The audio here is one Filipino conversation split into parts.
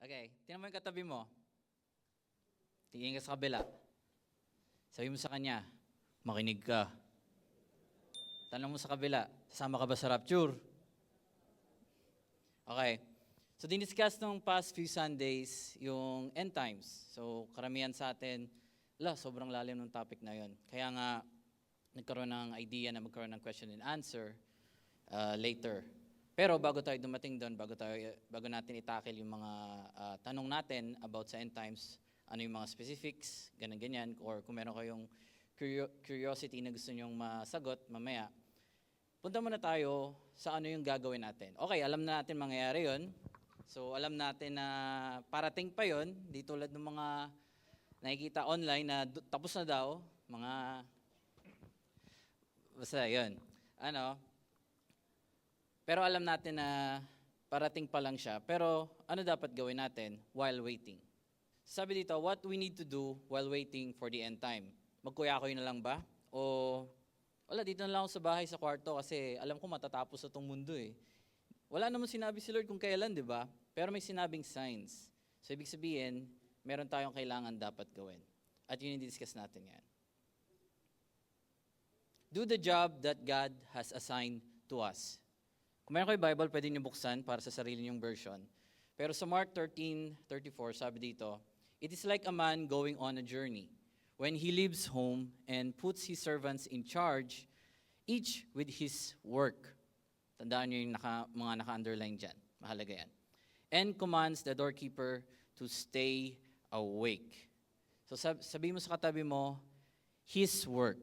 Okay, tingnan mo yung katabi mo. Tingin ka sa kabila. Sabi mo sa kanya, makinig ka. Tanong mo sa kabila, sasama ka ba sa rapture? Okay. So, diniscuss nung past few Sundays yung end times. So, karamihan sa atin, sobrang lalim ng topic na yon. Kaya nga, nagkaroon ng idea na magkaroon ng question and answer later. Pero bago tayo dumating doon, bago natin itakil yung mga tanong natin about sa end times, ano yung mga specifics, ganyan-ganyan, or kung meron kayong curiosity na gusto nyong masagot mamaya, punta muna tayo sa ano yung gagawin natin. Okay, alam na natin mangyayari yon. So, alam natin na parating pa yon, di tulad ng mga nakikita online na tapos na daw, basta yun. Pero alam natin na parating pa lang siya. Pero ano dapat gawin natin while waiting? Sabi dito, what we need to do while waiting for the end time? Magkuyakoy na lang ba? O wala, dito na lang ako sa bahay sa kwarto kasi alam ko matatapos na itong mundo eh. Wala naman sinabi si Lord kung kailan, di ba? Pero may sinabing signs. So ibig sabihin, meron tayong kailangan dapat gawin. At yun yung discuss natin yan. Do the job that God has assigned to us. Kung meron kayo Bible, pwede niyo buksan para sa sarili niyong version. Pero sa Mark 13:34, sabi dito, it is like a man going on a journey. When he leaves home and puts his servants in charge, each with his work. Tandaan niyo yung mga naka-underline dyan. Mahalaga yan. And commands the doorkeeper to stay awake. So sabi mo sa katabi mo, his work.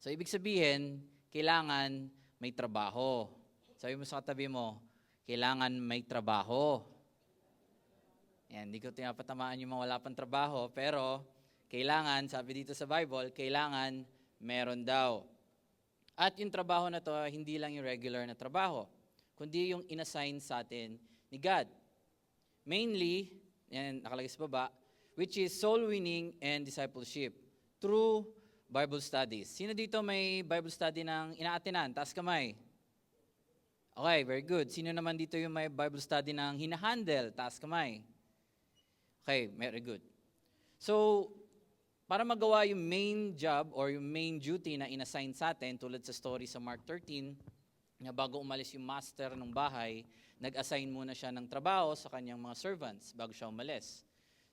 So ibig sabihin, kailangan may trabaho. Sabi mo sa katabi mo, kailangan may trabaho. Yan, hindi ko tinapatamaan yung mga wala pang trabaho, pero kailangan, sabi dito sa Bible, kailangan meron daw. At yung trabaho na to, hindi lang yung regular na trabaho, kundi yung inassign sa atin ni God. Mainly, yan nakalagay sa baba, which is soul winning and discipleship through Bible studies. Sino dito may Bible study ng inaatinan? Taas kamay. Okay, very good. Sino naman dito yung may Bible study ng hinahandle? Taas kamay. Okay, very good. So, para magawa yung main job or yung main duty na inassign sa atin, tulad sa story sa Mark 13, na bago umalis yung master ng bahay, nag-assign muna siya ng trabaho sa kanyang mga servants bago siya umalis.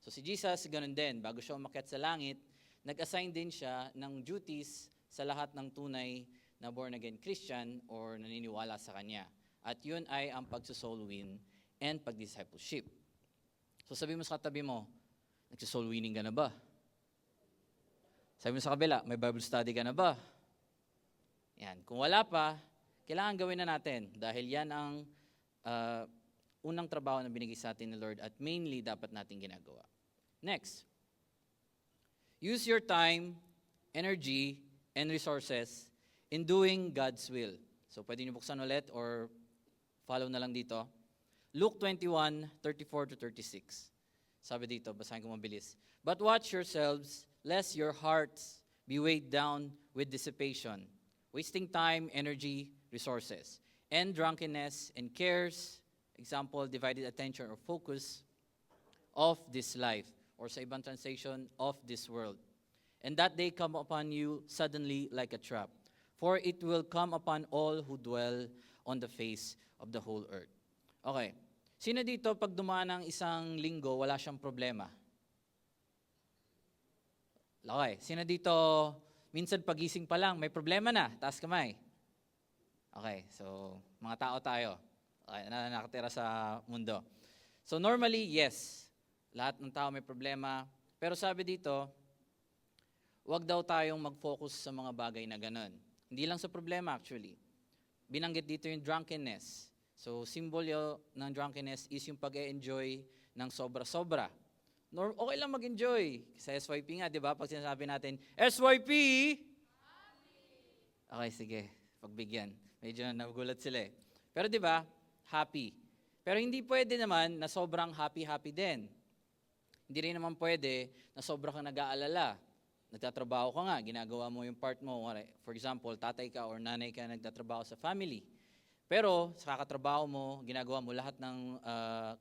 So si Jesus, ganun din. Bago siya umakyat sa langit, nag-assign din siya ng duties sa lahat ng tunay na born-again Christian or naniniwala sa kanya. At yun ay ang pagsusoul win and pag-discipleship. So sabi mo sa katabi mo, nagsusoul winning ka na ba? Sabi mo sa kabila, may Bible study ka na ba? Yan. Kung wala pa, kailangan gawin na natin dahil yan ang unang trabaho na binigay sa atin ni Lord at mainly dapat natin ginagawa. Next. Use your time, energy, and resources in doing God's will. So pwede niyo buksan ulit or follow na lang dito. Luke 21:34-36. Sabi dito, basahin ko mabilis. But watch yourselves, lest your hearts be weighed down with dissipation, wasting time, energy, resources, and drunkenness and cares, example, divided attention or focus of this life, or sa ibang translation, of this world. And that day come upon you suddenly like a trap, for it will come upon all who dwell on the face of the whole earth. Okay. Sino dito pag dumaan ng isang linggo, wala siyang problema? Okay. Sino dito, minsan pagising pa lang, may problema na? Taas kamay. Okay. So, mga tao tayo. Okay, na nakatira sa mundo. So, normally, yes. Lahat ng tao may problema. Pero sabi dito, huwag daw tayong mag-focus sa mga bagay na ganun. Hindi lang sa problema actually. Binanggit dito yung drunkenness. So, simbolyo ng drunkenness is yung pag-e-enjoy ng sobra-sobra. Okay lang mag-enjoy. Sa SYP nga, di ba? Pag sinasabi natin, SYP! Okay, sige. Pagbigyan. Medyo nagugulat sila eh. Pero di ba, happy. Pero hindi pwede naman na sobrang happy-happy din. Hindi rin naman pwede na sobrang kang nag-aalala. Nagtatrabaho ka nga, ginagawa mo yung part mo. For example, tatay ka or nanay ka nagtatrabaho sa family. Pero sa kakatrabaho mo, ginagawa mo lahat ng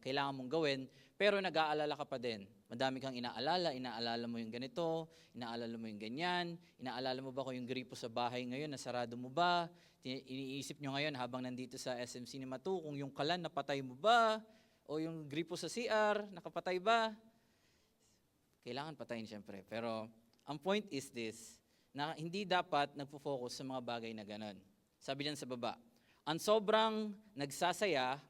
kailangan mong gawin, pero nag-aalala ka pa din. Madami kang inaalala mo yung ganito, inaalala mo yung ganyan, inaalala mo ba kung yung gripo sa bahay ngayon, nasarado mo ba? Iniisip nyo ngayon habang nandito sa SM Cinema 2, kung yung kalan napatay mo ba? O yung gripo sa CR, nakapatay ba? Kailangan patayin syempre. Pero ang point is this, na hindi dapat nagpo-focus sa mga bagay na ganon. Sabi diyan sa baba, ang sobrang nagsasayang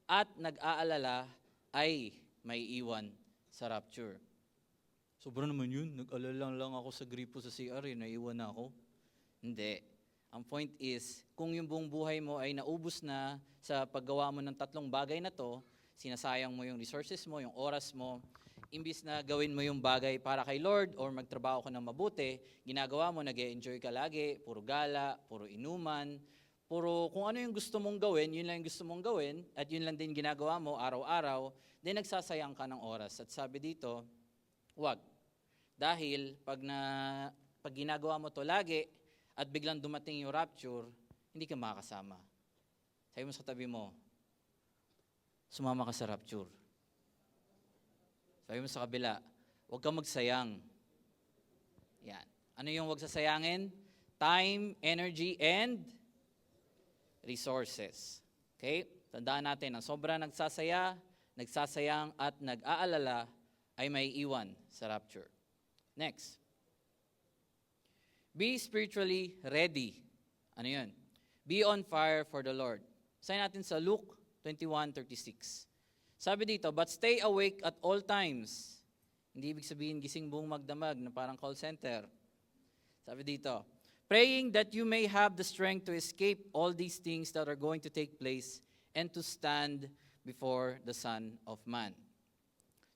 at nag-aalala ay may iwan sa rapture. Sobrang naman yun, nag-alala lang ako sa gripo sa CR, naiwan na ako. Hindi. Ang point is, kung yung buong buhay mo ay naubos na sa paggawa mo ng tatlong bagay na to, sinasayang mo yung resources mo, yung oras mo, imbis na gawin mo yung bagay para kay Lord or magtrabaho ka ng mabuti, ginagawa mo, nag-e-enjoy ka lagi, puro gala, puro inuman, puro kung ano yung gusto mong gawin, yun lang yung gusto mong gawin, at yun lang din ginagawa mo araw-araw, then nagsasayang ka ng oras. At sabi dito, wag. Dahil pag ginagawa mo to lagi, at biglang dumating yung rapture, hindi ka makakasama. Sabi mo sa tabi mo, sumama ka sa rapture. Sabi mo sa kabila, huwag kang magsayang. Yan. Ano yung huwag sasayangin? Time, energy, and resources. Okay? Tandaan natin, ang sobrang nagsasayang at nag-aalala ay may iwan sa rapture. Next. Be spiritually ready. Ano yun? Be on fire for the Lord. Sabi natin sa Luke 21:36. Sabi dito, but stay awake at all times. Hindi ibig sabihin gising buong magdamag na parang call center. Sabi dito, praying that you may have the strength to escape all these things that are going to take place and to stand before the Son of Man.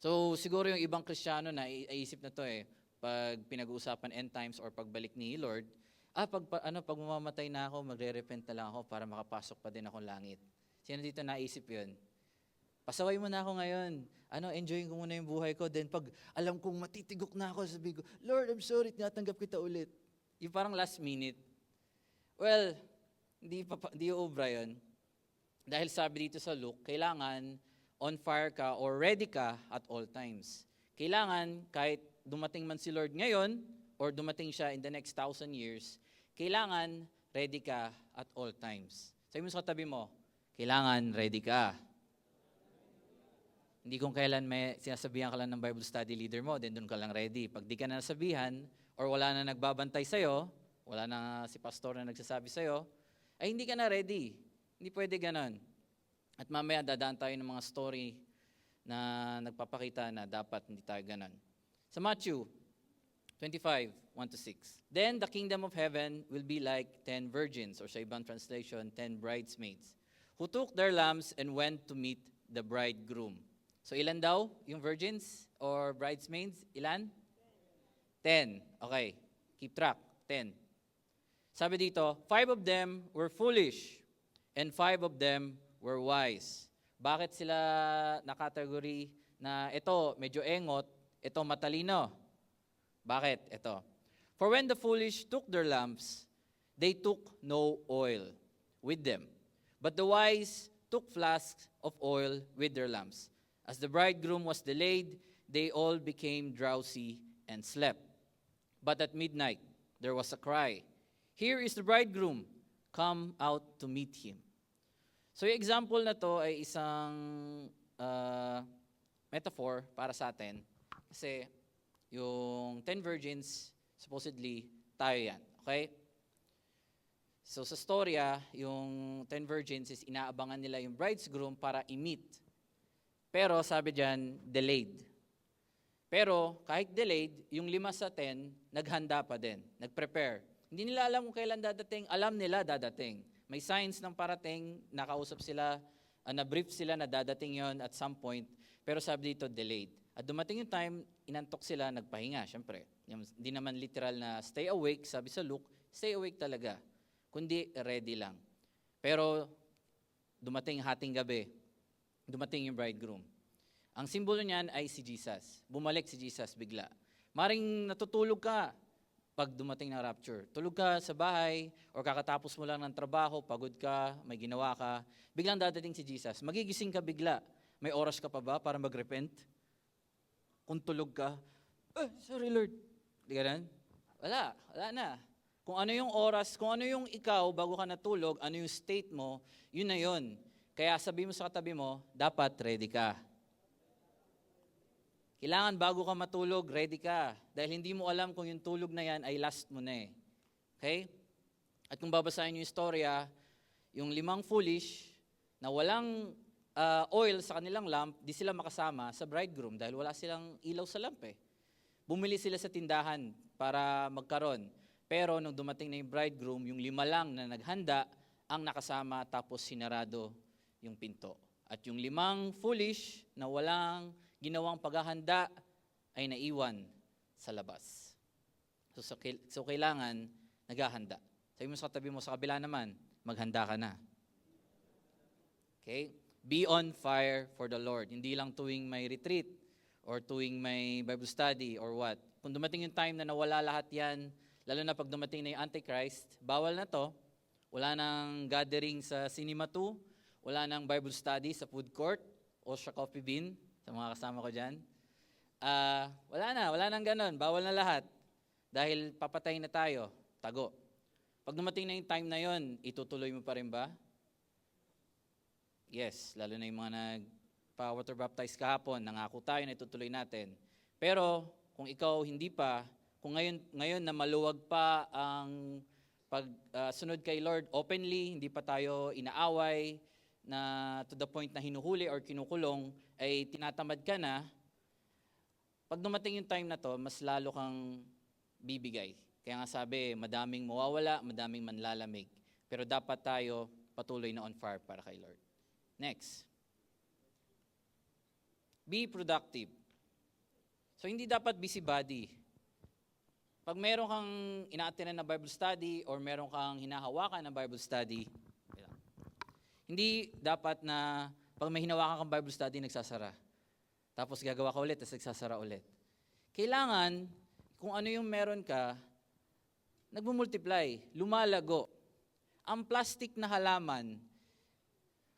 So siguro yung ibang Kristiyano na iisip na to pag pinag-uusapan end times or pagbalik ni Lord, pag mamamatay na ako, magre-repent na lang ako para makapasok pa din akong langit. Sino dito naisip yun? Pasaway mo na ako ngayon. Enjoyin ko muna yung buhay ko. Then pag alam kong matitigok na ako, sabi ko, Lord, I'm sorry, tinatanggap kita ulit. Yung parang last minute. Well, hindi obra yun. Dahil sabi dito sa Luke, kailangan on fire ka or ready ka at all times. Kailangan kahit dumating man si Lord ngayon or dumating siya in the next 1,000 years, kailangan ready ka at all times. Sabi mo sa katabi mo, kailangan ready ka. Hindi kung kailan may sinasabihan ka lang ng Bible study leader mo, then doon ka lang ready. Pag di ka na nasabihan, or wala na nagbabantay sa'yo, wala na si pastor na nagsasabi sa'yo, ay hindi ka na ready. Hindi pwede ganon. At mamaya dadaan tayo ng mga story na nagpapakita na dapat hindi tayo ganon. Sa Matthew 25:1-6. Then the kingdom of heaven will be like 10 virgins, or sa ibang translation, 10 bridesmaids, who took their lamps and went to meet the bridegroom. So ilan daw yung virgins or bridesmaids? Ilan? 10. Okay. Keep track. 10. Sabi dito, 5 of them were foolish and 5 of them were wise. Bakit sila na-category na ito medyo engot, ito matalino? Bakit? Ito. For when the foolish took their lamps, they took no oil with them. But the wise took flasks of oil with their lamps. As the bridegroom was delayed, they all became drowsy and slept. But at midnight, there was a cry, "Here is the bridegroom, come out to meet him." So yung example na to ay isang metaphor para sa atin. Kasi yung 10 virgins, supposedly, tayo yan. Okay? So sa storya, yung 10 virgins is inaabangan nila yung bridegroom para i-meet. Pero sabi diyan, delayed. Pero kahit delayed, yung 5 sa 10, naghanda pa din, nag-prepare. Hindi nila alam kung kailan dadating, alam nila dadating. May signs ng parating, nakausap sila, na-brief sila na dadating yon at some point, pero sabi dito, delayed. At dumating yung time, inantok sila, nagpahinga, syempre. Hindi naman literal na stay awake, sabi sa Luke, stay awake talaga. Kundi ready lang. Pero dumating hating gabi, dumating yung bridegroom. Ang simbolo niyan ay si Jesus. Bumalik si Jesus bigla. Maring natutulog ka, pag dumating na rapture. Tulog ka sa bahay or kakatapos mo lang ng trabaho, pagod ka, may ginawa ka, biglang dadating si Jesus. Magigising ka bigla. May oras ka pa ba para mag-repent? Kung tulog ka, sorry Lord. Di ganun? Wala na. Kung ano yung oras, kung ano yung ikaw bago ka natulog, ano yung state mo, yun na yun. Kaya sabi mo sa katabi mo, dapat ready ka. Kailangan bago ka matulog, ready ka. Dahil hindi mo alam kung yung tulog na yan ay last mo na eh. Okay? At kung babasahin yung istorya, yung 5 foolish na walang oil sa kanilang lamp, di sila makasama sa bridegroom dahil wala silang ilaw sa lamp eh. Bumili sila sa tindahan para magkaroon. Pero nung dumating na yung bridegroom, yung 5 lang na naghanda ang nakasama tapos sinarado yung pinto. At yung 5 foolish na walang ginawang paghahanda ay naiwan sa labas. So kailangan naghahanda. Sabi mo sa katabi mo, sa kabila naman, maghanda ka na. Okay? Be on fire for the Lord. Hindi lang tuwing may retreat or tuwing may Bible study or what. Kung dumating yung time na nawala lahat yan, lalo na pag dumating na yung Antichrist, bawal na to. Wala nang gathering sa Cinema 2, wala nang Bible study sa food court o sa coffee bean, sa mga kasama ko dyan. Wala nang ganun. Bawal na lahat. Dahil papatayin na tayo. Tago. Pag dumating na yung time na yon, itutuloy mo pa rin ba? Yes, lalo na yung mga nagpa-water baptize kahapon, nangako tayo na itutuloy natin. Pero kung ikaw hindi pa, kung ngayon na maluwag pa ang pagsunod kay Lord openly, hindi pa tayo inaaway na to the point na hinuhuli or kinukulong, ay tinatamad ka na, pag dumating yung time na to, mas lalo kang bibigay. Kaya nga sabi, madaming mawawala, madaming manlalamig. Pero dapat tayo patuloy na on fire para kay Lord. Next. Be productive. So hindi dapat busybody. Pag meron kang ina-attendan na Bible study or meron kang hinahawakan na Bible study, hindi dapat na pag may hinawakan kang Bible study, nagsasara. Tapos gagawa ka ulit, tapos nagsasara ulit. Kailangan, kung ano yung meron ka, nagmumultiply, lumalago. Ang plastic na halaman,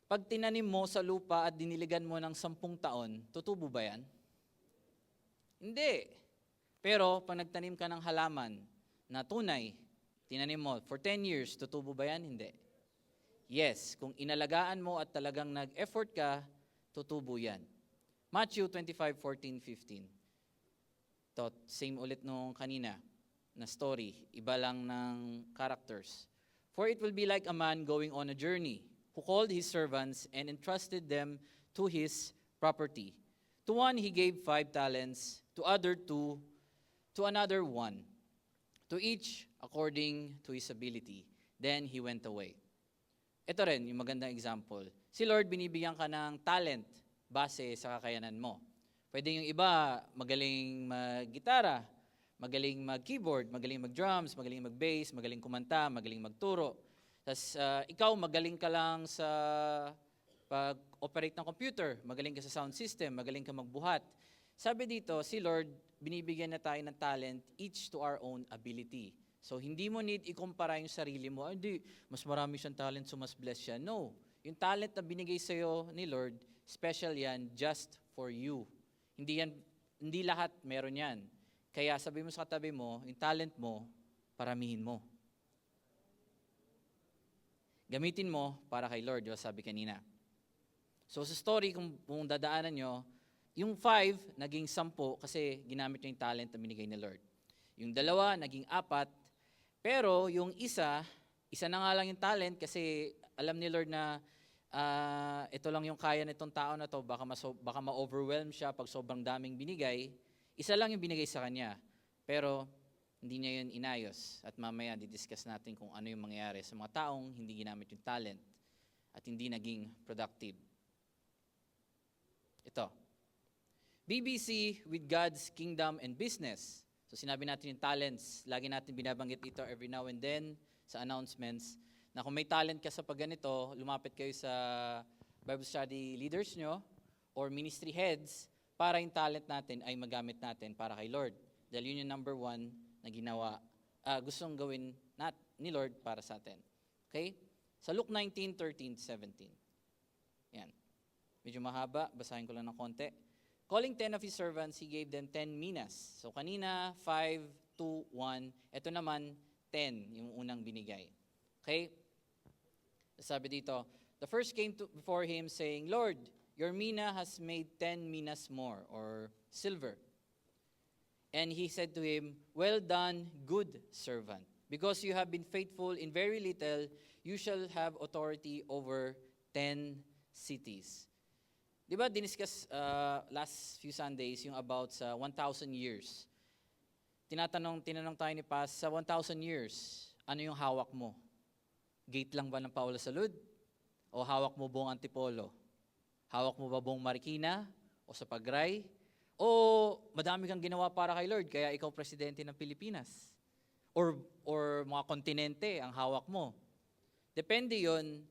pag tinanim mo sa lupa at diniligan mo ng 10 taon, tutubo ba yan? Hindi. Pero pag nagtanim ka ng halaman na tunay, tinanim mo for 10 years, tutubo ba yan? Hindi. Yes, kung inalagaan mo at talagang nag-effort ka, tutubo yan. Matthew 25:14-15. To, same ulit nung kanina na story, iba lang ng characters. For it will be like a man going on a journey, who called his servants and entrusted them to his property. To one he gave 5 talents, to other 2, to another 1, to each according to his ability. Then he went away. Ito rin, yung magandang example. Si Lord, binibigyan ka ng talent base sa kakayanan mo. Pwede yung iba, magaling mag-gitara, magaling mag-keyboard, magaling mag-drums, magaling mag-bass, magaling kumanta, magaling magturo. Tapos ikaw, magaling ka lang sa pag-operate ng computer, magaling ka sa sound system, magaling ka magbuhat. Sabi dito, si Lord, binibigyan na tayo ng talent, each to our own ability. So, hindi mo need ikumpara yung sarili mo, hindi, mas marami siyang talent, so mas blessed siya. No. Yung talent na binigay sa'yo ni Lord, special yan just for you. Hindi lahat meron yan. Kaya sabi mo sa katabi mo, yung talent mo, paramihin mo. Gamitin mo para kay Lord, yung sabi kanina. So sa story, kung dadaanan nyo, yung 5, naging 10 kasi ginamit nyo yung talent na binigay ni Lord. Yung 2, naging 4, pero yung isa na nga lang yung talent kasi alam ni Lord na ito lang yung kaya nitong tao na to, baka ma-overwhelm siya pag sobrang daming binigay. Isa lang yung binigay sa kanya, pero hindi niya yun inayos. At mamaya didiscuss natin kung ano yung mangyayari sa mga taong hindi ginamit yung talent at hindi naging productive. Ito. BBC with God's kingdom and business. So sinabi natin yung talents. Lagi natin binabanggit ito every now and then sa announcements na kung may talent ka sa pagganito, lumapit kayo sa Bible study leaders nyo or ministry heads para yung talent natin ay magamit natin para kay Lord. Dahil yun yung number 1 na ginawa gustong gawin ni Lord para sa atin. Okay? Sa Luke 19:13-17. Yan. Medyo mahaba, basahin ko lang ng konti. Calling 10 of his servants, he gave them 10 minas. So kanina, 5, 2, 1. Ito naman, 10, yung unang binigay. Okay? Sabi dito, the first came before him saying, Lord, your mina has made 10 minas more, or silver. And he said to him, well done, good servant. Because you have been faithful in very little, you shall have authority over 10 cities. Di ba, diniscuss last few Sundays yung about sa 1,000 years. Tinanong tayo ni Paz, sa 1,000 years, ano yung hawak mo? Gate lang ba ng Paula Salud? O hawak mo buong Antipolo? Hawak mo ba buong Marikina? O sa Pagray? O madami kang ginawa para kay Lord, kaya ikaw presidente ng Pilipinas? Or mga kontinente ang hawak mo? Depende yon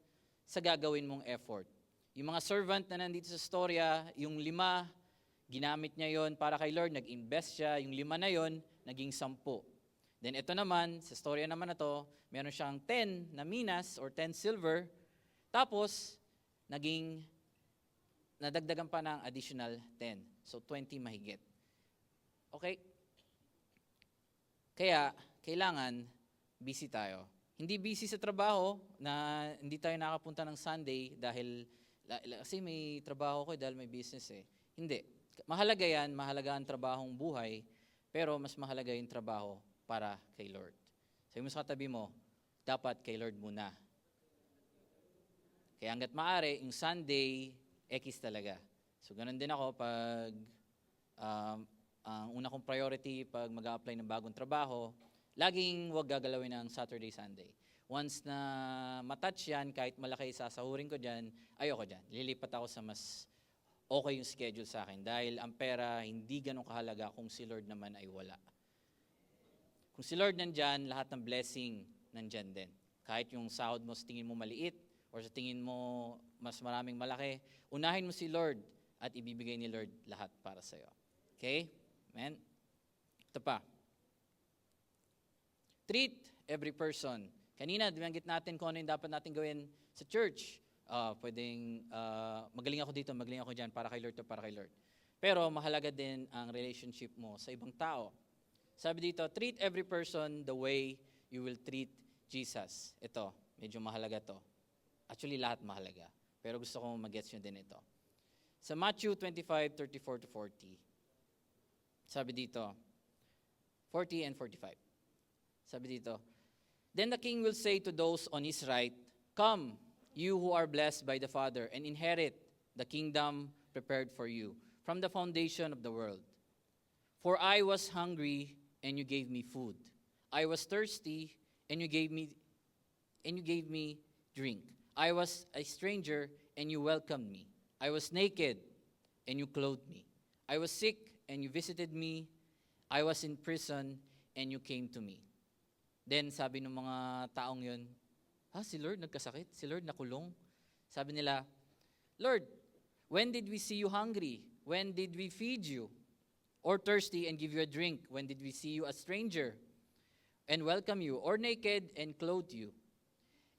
sa gagawin mong effort. Yung mga servant na nandito sa storya, yung 5, ginamit niya yon para kay Lord, nag-invest siya, yung 5 na yon, naging 10. Then ito naman, sa storya naman na to, meron siyang 10 na minas or 10 silver, tapos nadagdagan pa ng additional 10. So 20 mahigit. Okay? Kaya, kailangan busy tayo. Hindi busy sa trabaho na hindi tayo nakapunta ng Sunday dahil kasi may trabaho ko dahil may business eh. Hindi. Mahalaga yan, mahalaga ang trabahong buhay, pero mas mahalaga yung trabaho para kay Lord. Sabi mo sa katabi mo, dapat kay Lord muna. Kaya hanggat maaari, yung Sunday, X talaga. So ganun din ako pag ang una kong priority pag mag-a-apply ng bagong trabaho, laging wag gagalawin ng Saturday, Sunday. Once na matouch yan, kahit malaki sasahurin ko dyan, ayoko dyan. Lilipat ako sa mas okay yung schedule sa akin. Dahil ang pera, hindi ganun kahalaga kung si Lord naman ay wala. Kung si Lord nandyan, lahat ng blessing nandyan din. Kahit yung sahod mo sa tingin mo maliit, or sa tingin mo mas maraming malaki, unahin mo si Lord at ibibigay ni Lord lahat para sa'yo. Okay? Amen? Ito pa. Treat every person. Kanina, dibanggit natin kung ano yung dapat natin gawin sa church. Pwedeng, magaling ako dito, magaling ako dyan, para kay Lord to, para kay Lord. Pero mahalaga din ang relationship mo sa ibang tao. Sabi dito, treat every person the way you will treat Jesus. Ito, medyo mahalaga to. Actually, lahat mahalaga. Pero gusto kong mag-gets nyo din ito. Sa Matthew 25:34-40, sabi dito, 40 and 45. Sabi dito, then the king will say to those on his right, come, you who are blessed by the Father, and inherit the kingdom prepared for you from the foundation of the world. For I was hungry, and you gave me food. I was thirsty, and you gave me drink. I was a stranger, and you welcomed me. I was naked, and you clothed me. I was sick, and you visited me. I was in prison, and you came to me. Then sabi ng mga taong yun, si Lord nagkasakit? Si Lord nakulong? Sabi nila, Lord, when did we see you hungry? When did we feed you? Or thirsty and give you a drink? When did we see you a stranger and welcome you? Or naked and clothe you?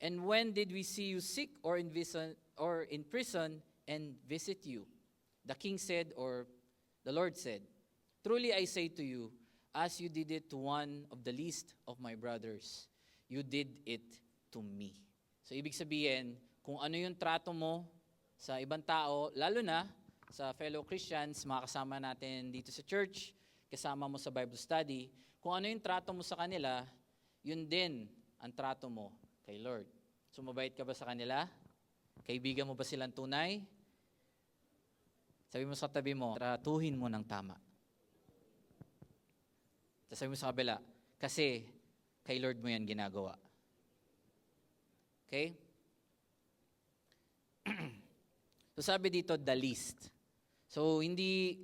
And when did we see you sick or in prison and visit you? The king said, or the Lord said, truly I say to you, as you did it to one of the least of my brothers, you did it to me. So ibig sabihin, kung ano yung trato mo sa ibang tao, lalo na sa fellow Christians, mga kasama natin dito sa church, kasama mo sa Bible study, kung ano yung trato mo sa kanila, yun din ang trato mo kay Lord. So mabait ka ba sa kanila? Kaibigan mo ba silang tunay? Sabi mo sa tabi mo, tratuhin mo ng tama. Sabi mo sa kabila, kasi kay Lord mo yan ginagawa. Okay? So sabi dito, the least. So hindi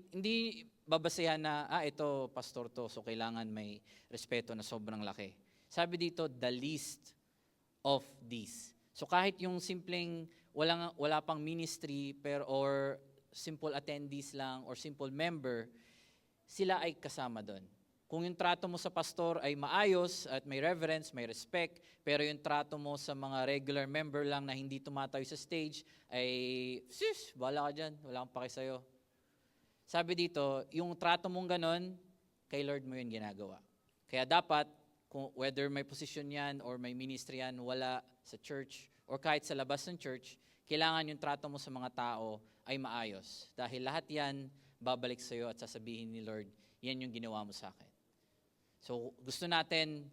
babasehan na, ito pastor to, so kailangan may respeto na sobrang laki. Sabi dito, the least of these. So kahit yung simpleng wala pang ministry or simple attendees lang or simple member, sila ay kasama doon. Kung yung trato mo sa pastor ay maayos at may reverence, may respect, pero yung trato mo sa mga regular member lang na hindi tumatayo sa stage ay, sis, bahala ka dyan, wala akong paki sa'yo. Sabi dito, yung trato mong ganon, kay Lord mo yun ginagawa. Kaya dapat, kung whether may posisyon yan or may ministry yan, wala sa church or kahit sa labas ng church, kailangan yung trato mo sa mga tao ay maayos. Dahil lahat yan, babalik sa'yo at sasabihin ni Lord, yan yung ginawa mo sa akin. So, gusto natin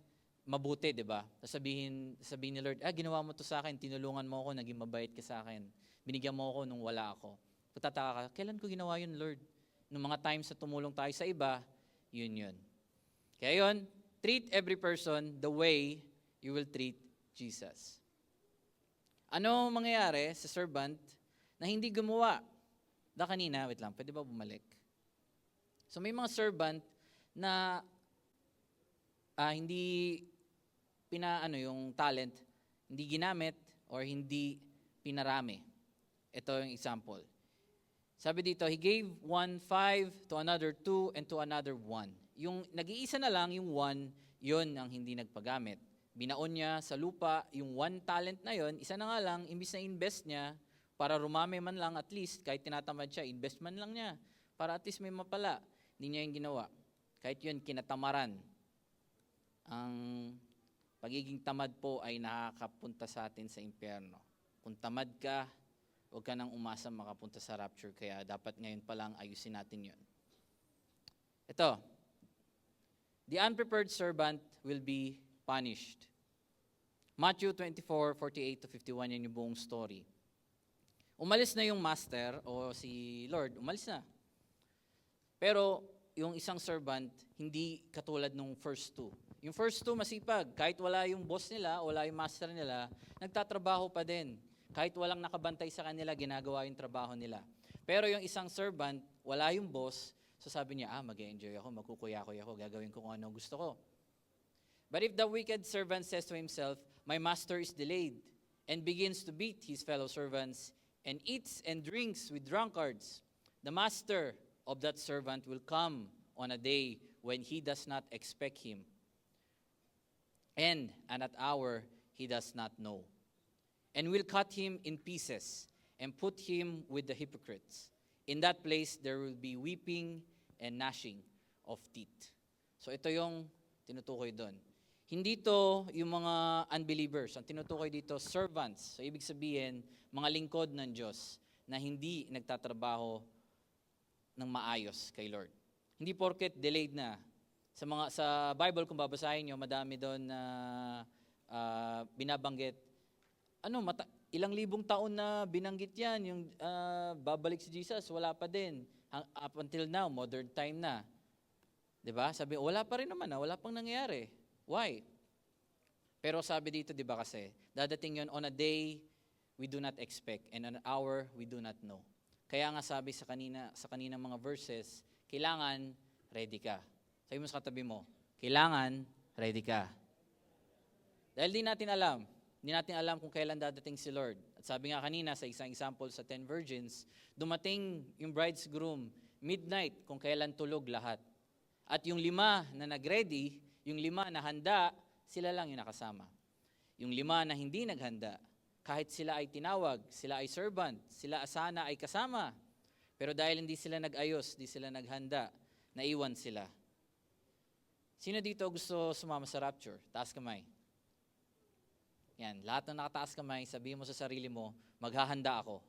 mabuti, di ba? Sabihin ni Lord, ginawa mo to sa akin, tinulungan mo ako, naging mabait ka sa akin. Binigyan mo ako nung wala ako. Pagtataka ka, kailan ko ginawa yun, Lord? Nung mga times na tumulong tayo sa iba, yun. Kaya yun, treat every person the way you will treat Jesus. Ano mangyayari sa servant na hindi gumawa? Kanina, wait lang, pwede ba bumalik? So may mga servant na hindi yung talent, hindi ginamit or hindi pinarami. Ito yung example. Sabi dito, he gave 1 5, to another 2, and to another 1. Yung nag-iisa na lang, yung 1, yun ang hindi nagpagamit. Binaon niya sa lupa, yung 1 talent na yun, isa na nga lang, imbis na invest niya, para rumami man lang at least, kahit tinatamad siya, invest man lang niya, para at least may mapala. Hindi niya yung ginawa. Kahit yun, kinatamaran. Ang pagiging tamad po ay nakakapunta sa atin sa impyerno. Kung tamad ka, huwag ka nang umasa makapunta sa rapture, kaya dapat ngayon pa lang ayusin natin yun. Ito, the unprepared servant will be punished. Matthew 24:48-51, yan yung buong story. Umalis na yung master o si Lord, umalis na. Pero yung isang servant, hindi katulad nung first 2. Yung first 2 masipag, kahit wala yung boss nila, wala yung master nila, nagtatrabaho pa din. Kahit walang nakabantay sa kanila, ginagawa yung trabaho nila. Pero yung isang servant, wala yung boss, so sabi niya, mag-enjoy ako, magkukuya-kuya ako, gagawin ko kung ano gusto ko. But if the wicked servant says to himself, my master is delayed, and begins to beat his fellow servants, and eats and drinks with drunkards, the master of that servant will come on a day when he does not expect him, and at an hour he does not know, and will cut him in pieces, and put him with the hypocrites. In that place there will be weeping and gnashing of teeth. So ito yung tinutukoy doon. Hindi to yung mga unbelievers. Ang tinutukoy dito, servants. So ibig sabihin, mga lingkod ng Diyos na hindi nagtatrabaho ng maayos kay Lord. Hindi porket delayed na. Sa Bible, kung babasahin nyo, madami doon na binabanggit. Ilang libong taon na binanggit yan, yung babalik si Jesus, wala pa din. Up until now, modern time na. Diba? Sabi, wala pa rin naman, wala pang nangyayari. Why? Pero sabi dito, diba kasi, dadating yun on a day we do not expect, and on an hour we do not know. Kaya nga sabi sa kaninang mga verses, kailangan ready ka. Sabi mo sa katabi mo, kailangan ready ka. Dahil di natin alam kung kailan dadating si Lord. At sabi nga kanina sa isang example sa 10 virgins, dumating yung bridegroom midnight kung kailan tulog lahat. At yung 5 na nag-ready, yung 5 na handa, sila lang yung nakasama. Yung 5 na hindi naghanda, kahit sila ay tinawag, sila ay servant, sila asana ay kasama. Pero dahil hindi sila nag-ayos, hindi sila naghanda, naiwan sila. Sino dito gusto sumama sa rapture? Taas kamay. Yan, lahat ng nakataas kamay, sabihin mo sa sarili mo, maghahanda ako.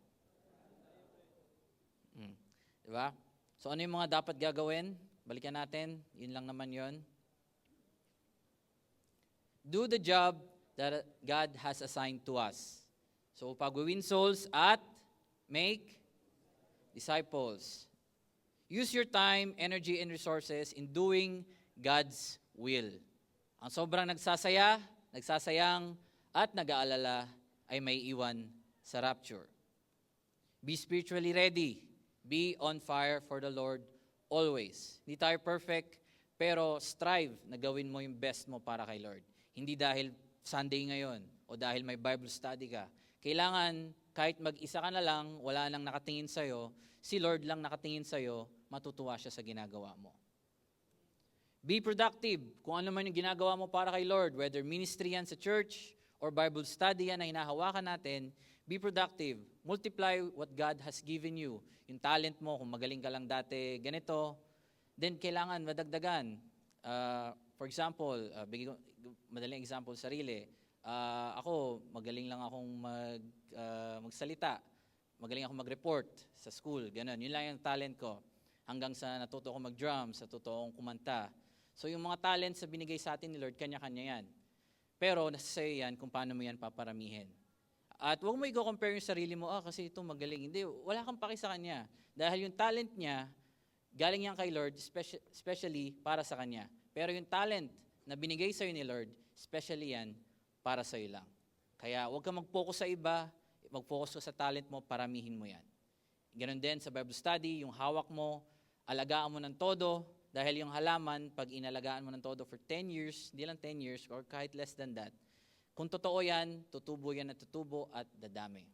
Diba? So ano yung mga dapat gagawin? Balikan natin, yun lang naman yun. Do the job that God has assigned to us. So pag-win souls at make disciples. Use your time, energy, and resources in doing God's will. Ang sobrang nagsasayang, at nag-aalala ay may iwan sa rapture. Be spiritually ready. Be on fire for the Lord always. Hindi tayo perfect, pero strive na gawin mo yung best mo para kay Lord. Hindi dahil Sunday ngayon o dahil may Bible study ka. Kailangan kahit mag-isa ka na lang, wala nang nakatingin sa'yo, si Lord lang nakatingin sa'yo, matutuwa siya sa ginagawa mo. Be productive. Kung ano man yung ginagawa mo para kay Lord, whether ministry yan sa church or Bible study yan na hinahawakan natin, be productive. Multiply what God has given you. Yung talent mo, kung magaling ka lang dati ganito, then kailangan madagdagan. For example, bigyan ko madaling example sarili. Ako, magaling lang akong magsalita. Magaling akong mag-report sa school. Ganun. Yun lang yung talent ko. Hanggang sa natuto ko mag-drums, natuto akong kumanta. So yung mga talents na binigay sa atin ni Lord, kanya-kanya yan. Pero nasa sa'yo yan kung paano mo yan paparamihin. At huwag mo i-compare yung sarili mo, kasi ito magaling. Hindi, wala kang paki sa kanya. Dahil yung talent niya, galing yan kay Lord, especially para sa kanya. Pero yung talent na binigay sa'yo ni Lord, especially yan para sa'yo lang. Kaya huwag kang mag-focus sa iba, mag-focus ka sa talent mo, paramihin mo yan. Ganon din sa Bible study, yung hawak mo, alagaan mo ng todo, dahil yung halaman, pag inalagaan mo ng todo for 10 years, hindi lang 10 years, or kahit less than that, kung totoo yan at tutubo at dadami.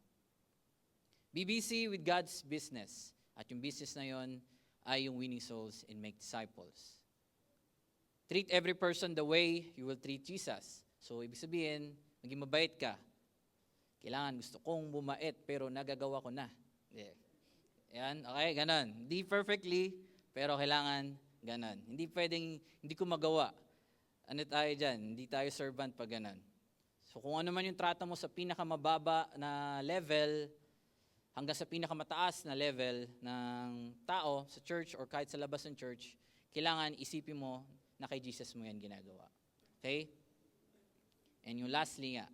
Be busy with God's business. At yung business na yon ay yung winning souls and make disciples. Treat every person the way you will treat Jesus. So, ibig sabihin, maging mabait ka. Kailangan, gusto kong bumait, pero nagagawa ko na. Yeah. Yan, okay, ganon. Hindi perfectly, pero kailangan ganon. Hindi pwedeng, hindi ko magawa. Ano tayo dyan? Hindi tayo servant pag ganon. So kung ano man yung trato mo sa pinakamababa na level, hanggang sa pinakamataas na level ng tao sa church or kahit sa labas ng church, kailangan isipin mo na kay Jesus mo yan ginagawa. Okay? And yung lastly nga,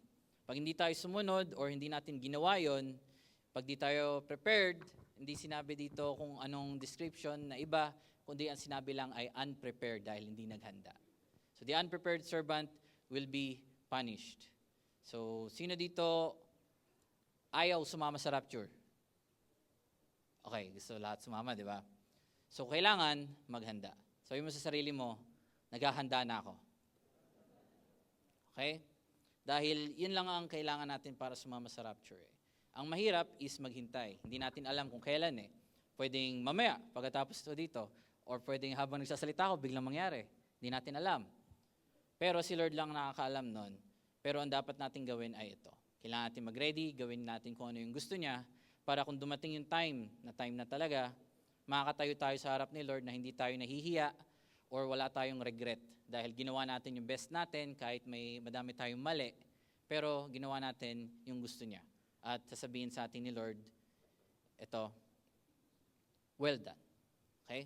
pag hindi tayo sumunod or hindi natin ginawa yon, pag di tayo prepared, hindi sinabi dito kung anong description na iba, kundi ang sinabi lang ay unprepared dahil hindi naghanda. So the unprepared servant will be punished. So sino dito ayaw sumama sa rapture? Okay, gusto lahat sumama, di ba? So kailangan maghanda. Sabi mo sa sarili mo, naghahanda na ako. Okay? Dahil yun lang ang kailangan natin para sumama sa rapture. Ang mahirap is maghintay. Hindi natin alam kung kailan eh. Pwedeng mamaya, pagkatapos ito dito. Or pwedeng habang nagsasalita ako, biglang mangyari. Hindi natin alam. Pero si Lord lang nakakaalam nun. Pero ang dapat natin gawin ay ito. Kailangan natin mag-ready, gawin natin kung ano yung gusto niya, para kung dumating yung time na talaga, makakatayo tayo sa harap ni Lord na hindi tayo nahihiya or wala tayong regret. Dahil ginawa natin yung best natin kahit may madami tayong mali, pero ginawa natin yung gusto niya. At sasabihin sa atin ni Lord, ito, well done. Okay?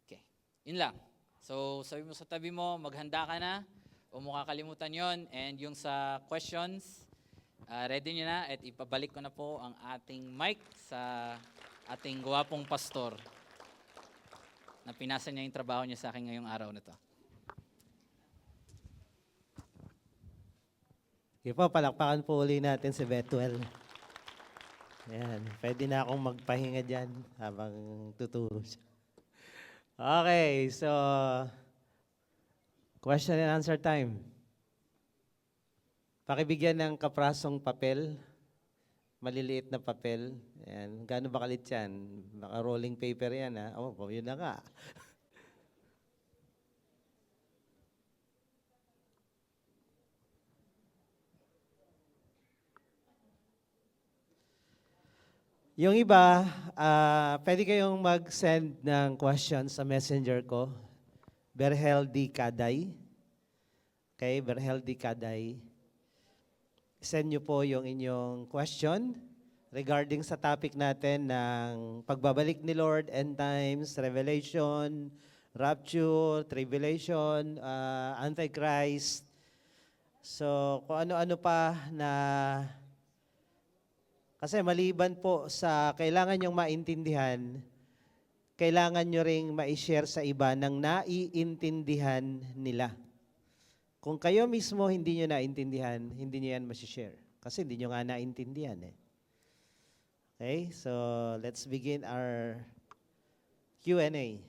Okay. Yun lang. So, sabi mo sa tabi mo, maghanda ka na, o mo kakalimutan yon. And yung sa questions, ready nyo na, at ipabalik ko na po ang ating mic sa ating gwapong pastor na pinasa niya yung trabaho niya sa akin ngayong araw na to. Okay po, palakpakan po uli natin si Bethuel. Ayan, pwede na akong magpahinga dyan habang tuturo siya. Okay, so question and answer time. Pakibigyan ng kaprasong papel, maliliit na papel. Ayan, gaano ba kalit yan? Baka rolling paper yan, ha? Oh, yun na nga. Yung iba, pwede kayong mag-send ng questions sa messenger ko, Berhel D. Kaday. Okay, Berhel D. Kaday. Send nyo po yung inyong question regarding sa topic natin ng pagbabalik ni Lord, end times, revelation, rapture, tribulation, antichrist. So, kung ano-ano pa na... Kasi maliban po sa kailangan nyong maintindihan, kailangan nyo ring ma-share sa iba ng naiintindihan nila. Kung kayo mismo hindi nyo naintindihan, hindi nyo yan ma-share. Kasi hindi nyo nga naintindihan eh. Okay, so let's begin our Q&A.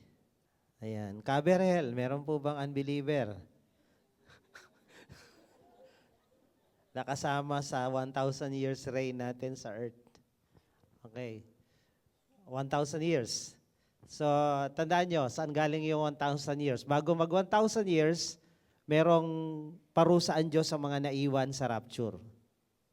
Ayan. Kaberhel, meron po bang unbeliever? Nakasama sa 1,000 years reign natin sa earth. Okay. 1,000 years. So, tandaan nyo, saan galing yung 1,000 years? Bago mag 1,000 years, merong parusa ang Diyos sa mga naiwan sa rapture.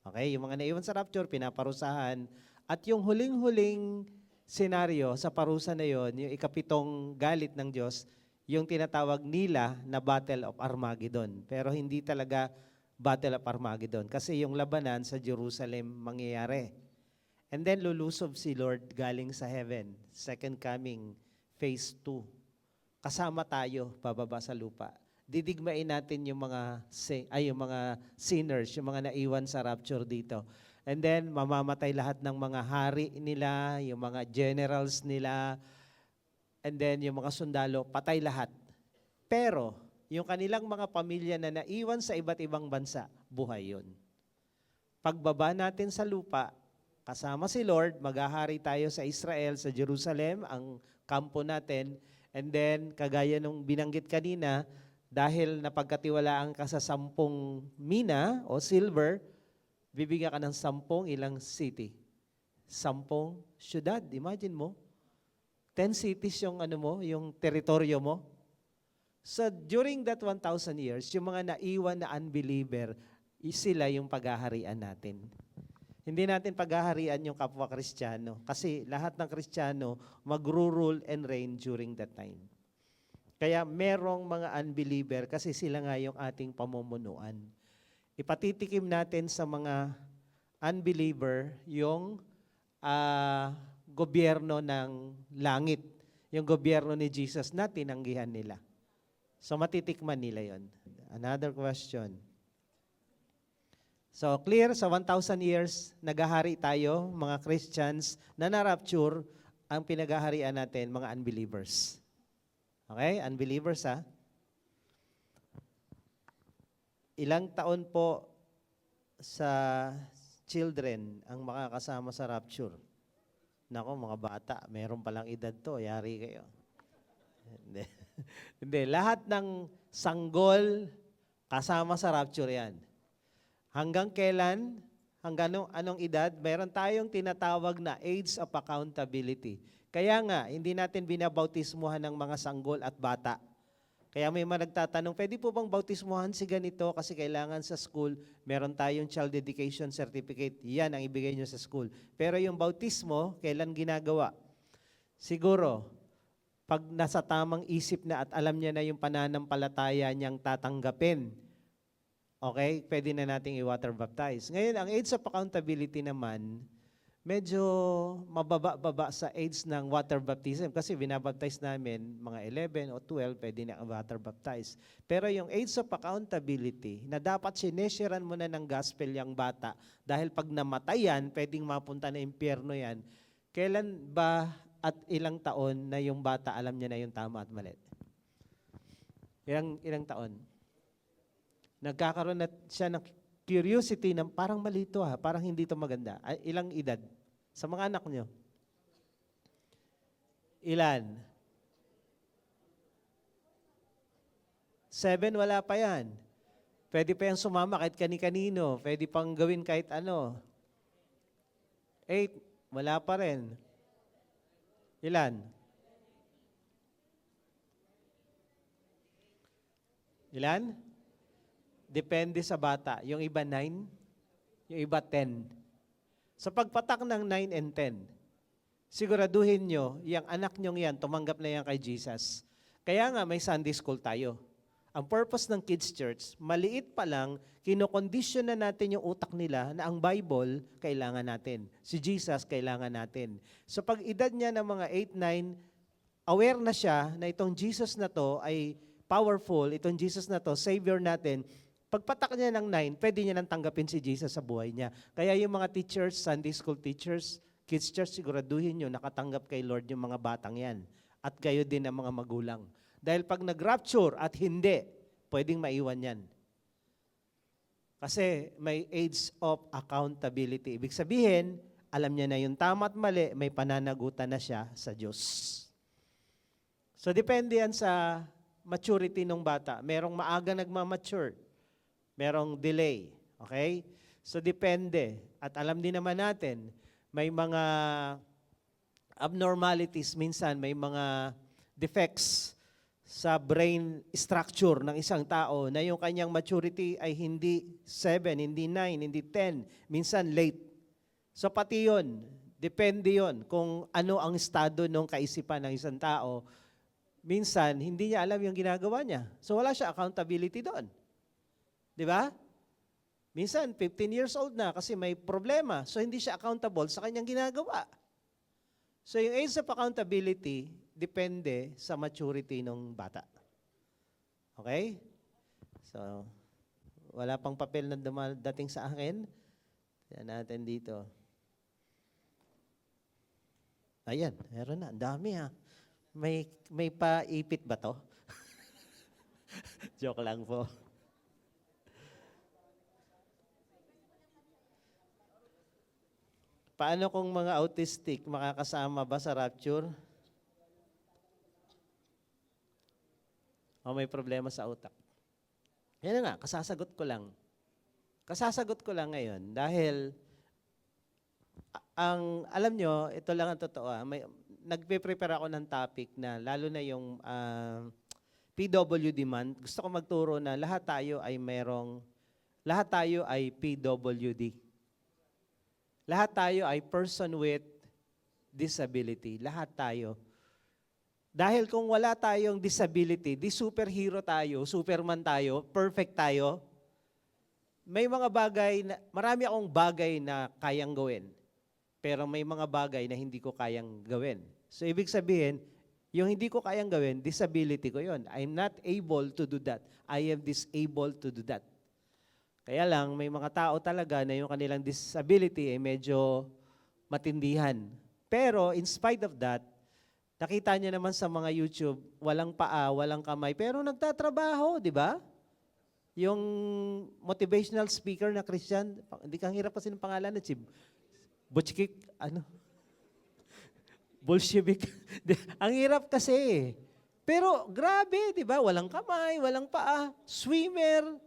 Okay? Yung mga naiwan sa rapture, pinaparusahan. At yung huling-huling senaryo sa parusa na yon, yung ikapitong galit ng Diyos, yung tinatawag nila na Battle of Armageddon. Pero hindi talaga Battle of Armageddon kasi yung labanan sa Jerusalem mangyayari. And then lulusob si Lord galing sa heaven, second coming, phase 2. Kasama tayo pababa sa lupa. Didigmain natin yung mga yung mga sinners, yung mga naiwan sa rapture dito. And then mamamatay lahat ng mga hari nila, yung mga generals nila, and then yung mga sundalo, patay lahat. Pero yung kanilang mga pamilya na naiwan sa iba't ibang bansa, buhay yun. Pagbaba natin sa lupa, kasama si Lord, maghahari tayo sa Israel, sa Jerusalem, ang kampo natin. And then, kagaya nung binanggit kanina, dahil napagkatiwalaan ka sa 10 mina o silver, bibigyan ka ng 10 ilang city. 10 syudad, imagine mo. 10 cities yung yung teritoryo mo. So during that 1,000 years, yung mga naiwan na unbeliever, sila yung paghaharian natin. Hindi natin paghaharian yung kapwa Kristiyano kasi lahat ng Kristiyano magro-rule and reign during that time. Kaya merong mga unbeliever kasi sila nga yung ating pamumunuan. Ipatitikim natin sa mga unbeliever yung gobyerno ng langit, yung gobyerno ni Jesus na tinanggihan nila. So matitikman nila yon. Another question. So clear, sa 1,000 years, naghahari tayo, mga Christians, na na-rapture, ang pinaghaharian natin, mga unbelievers. Okay? Unbelievers, ha? Ilang taon po sa children ang makakasama sa rapture? Nako, mga bata, meron palang edad to, yari kayo. Hindi. Hindi, lahat ng sanggol kasama sa rapture yan. Hanggang kailan, hanggang anong edad, meron tayong tinatawag na age of accountability. Kaya nga, hindi natin binabautismuhan ng mga sanggol at bata. Kaya may mga nagtatanong, pwede po bang bautismuhan si ganito kasi kailangan sa school, meron tayong child dedication certificate. Yan ang ibigay nyo sa school. Pero yung bautismo, kailan ginagawa? Siguro, pag nasa tamang isip na at alam niya na yung pananampalataya niyang tatanggapin, okay, pwede na nating i-water baptize. Ngayon, ang age of accountability naman, medyo mababa-baba sa age ng water baptism kasi binabaptize namin mga 11 o 12, pwede na water baptize. Pero yung age of accountability, na dapat sinesharean mo na ng gospel yung bata dahil pag namatay yan, pwedeng mapunta na impyerno yan. Kailan ba at ilang taon na yung bata alam niya na yung tama at mali? Ilang taon? Nagkakaroon na siya ng curiosity na parang mali ito parang hindi ito maganda. Ilang edad? Sa mga anak niyo? Ilan? 7, wala pa yan. Pwede pa yan sumama kahit kani-kanino. Pwede pang gawin kahit ano. 8, wala pa rin. Ilan? Ilan? Depende sa bata. Yung iba 9, yung iba 10. Sa pagpatak ng 9 and 10, siguraduhin nyo, yung anak nyong yan, tumanggap na yan kay Jesus. Kaya nga may Sunday school tayo. Ang purpose ng Kids Church, maliit pa lang, kinokondisyon na natin yung utak nila na ang Bible, kailangan natin. Si Jesus, kailangan natin. So pag edad niya ng mga 8, 9, aware na siya na itong Jesus na to ay powerful, itong Jesus na to, Savior natin. Pagpatak niya ng 9, pwede niya nang tanggapin si Jesus sa buhay niya. Kaya yung mga teachers, Sunday school teachers, Kids Church, siguraduhin nyo, nakatanggap kay Lord yung mga batang yan. At kayo din ang mga magulang. Dahil pag nag-rapture at hindi, pwedeng maiwan yan. Kasi may age of accountability. Ibig sabihin, alam niya na yung tama at mali, may pananagutan na siya sa Diyos. So depende yan sa maturity ng bata. Merong maaga nagmamature. Merong delay. Okay? So depende. At alam din naman natin, may mga abnormalities, minsan may mga defects sa brain structure ng isang tao na yung kanyang maturity ay hindi 7, hindi 9, hindi 10, minsan late. So pati yun, depende yun kung ano ang estado ng kaisipan ng isang tao. Minsan, hindi niya alam yung ginagawa niya. So wala siya accountability doon. Di ba? Minsan, 15 years old na kasi may problema. So hindi siya accountable sa kanyang ginagawa. So yung age of accountability, depende sa maturity ng bata. Okay? So, wala pang papel na dumadating sa akin. Tignan natin dito. Ayan, meron na. Ang dami ha. May paipit ba to? Joke lang po. Paano kung mga autistic makakasama ba sa rapture? O may problema sa utak? Yan na nga, kasasagot ko lang. Kasasagot ko lang ngayon dahil alam nyo, ito lang ang totoo. Nagpe-prepare ako ng topic na lalo na yung PWD month. Gusto ko magturo na lahat tayo ay PWD. Lahat tayo ay person with disability. Lahat tayo. Dahil kung wala tayong disability, di superhero tayo, superman tayo, perfect tayo, may mga bagay, marami akong bagay na kayang gawin. Pero may mga bagay na hindi ko kayang gawin. So ibig sabihin, yung hindi ko kayang gawin, disability ko yon. I'm not able to do that. I am disabled to do that. Kaya lang, may mga tao talaga na yung kanilang disability ay medyo matindihan. Pero in spite of that, nakita niyo naman sa mga YouTube, walang paa, walang kamay, pero nagtatrabaho, di ba? Yung motivational speaker na Christian, hindi kang hirap kasi ng pangalan na si Butchkik, Bolshevik. Ang hirap kasi. Pero grabe, di ba? Walang kamay, walang paa, swimmer,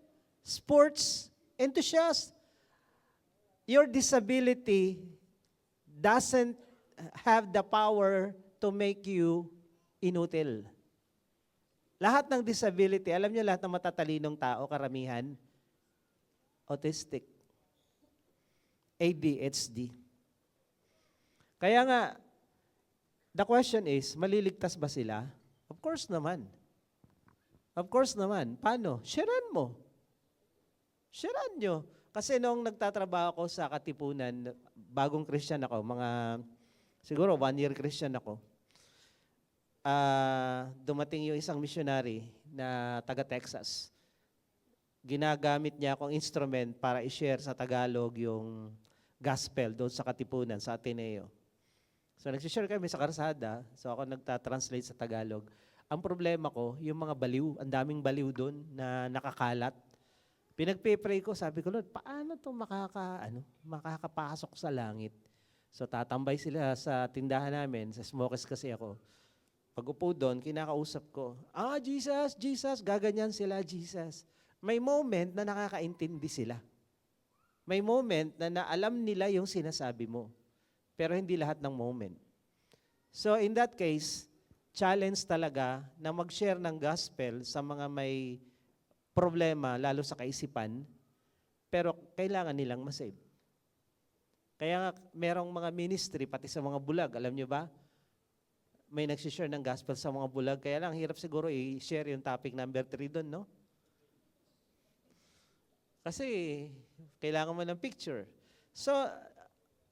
sports, enthusiast. Your disability doesn't have the power to make you inutil. Lahat ng disability, alam niyo lahat ng matatalinong tao, karamihan, autistic, ADHD. Kaya nga, the question is, maliligtas ba sila? Of course naman. Of course naman. Paano? Sharean mo. Sharean nyo. Kasi nung nagtatrabaho ako sa Katipunan, bagong Christian ako, siguro 1 year Christian ako, dumating yung isang missionary na taga Texas. Ginagamit niya akong instrument para i-share sa Tagalog yung gospel doon sa Katipunan, sa Ateneo. So nagsishare kami sa karsada, so ako nagtatranslate sa Tagalog. Ang problema ko, yung mga baliw, ang daming baliw doon na nakakalat. Pinagpe-pray ko, sabi ko, Lord, paano to makakapasok sa langit? So tatambay sila sa tindahan namin, sa Smokers kasi ako. Pag upo doon, kinakausap ko, Jesus, Jesus, gaganyan sila, Jesus. May moment na nakakaintindi sila. May moment na alam nila yung sinasabi mo. Pero hindi lahat ng moment. So in that case, challenge talaga na mag-share ng gospel sa mga may problema, lalo sa kaisipan, pero kailangan nilang masave. Kaya nga, merong mga ministry, pati sa mga bulag, alam nyo ba? May nagsishare ng gospel sa mga bulag, kaya lang, hirap siguro i-share yung topic number 3 doon, no? Kasi, kailangan mo ng picture. So,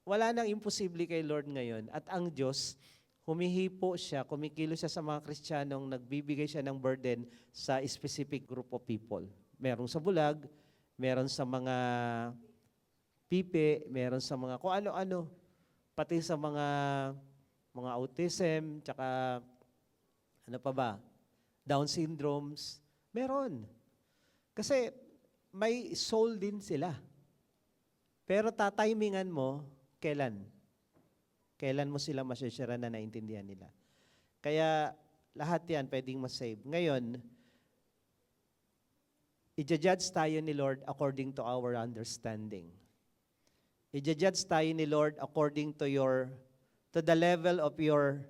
wala nang imposible kay Lord ngayon. At ang Diyos, humihipo siya, kumikilos siya sa mga Kristiyanong nagbibigay siya ng burden sa specific group of people. Meron sa bulag, meron sa mga pipi, meron sa mga kung ano-ano, pati sa mga autism, tsaka ano pa ba, Down syndromes, meron. Kasi may soul din sila. Pero tatimingan mo, kailan? Kailan mo sila masyashara na naintindihan nila. Kaya lahat yan pwedeng masave. Ngayon, i-judge tayo ni Lord according to our understanding. I-judge tayo ni Lord according to to the level of your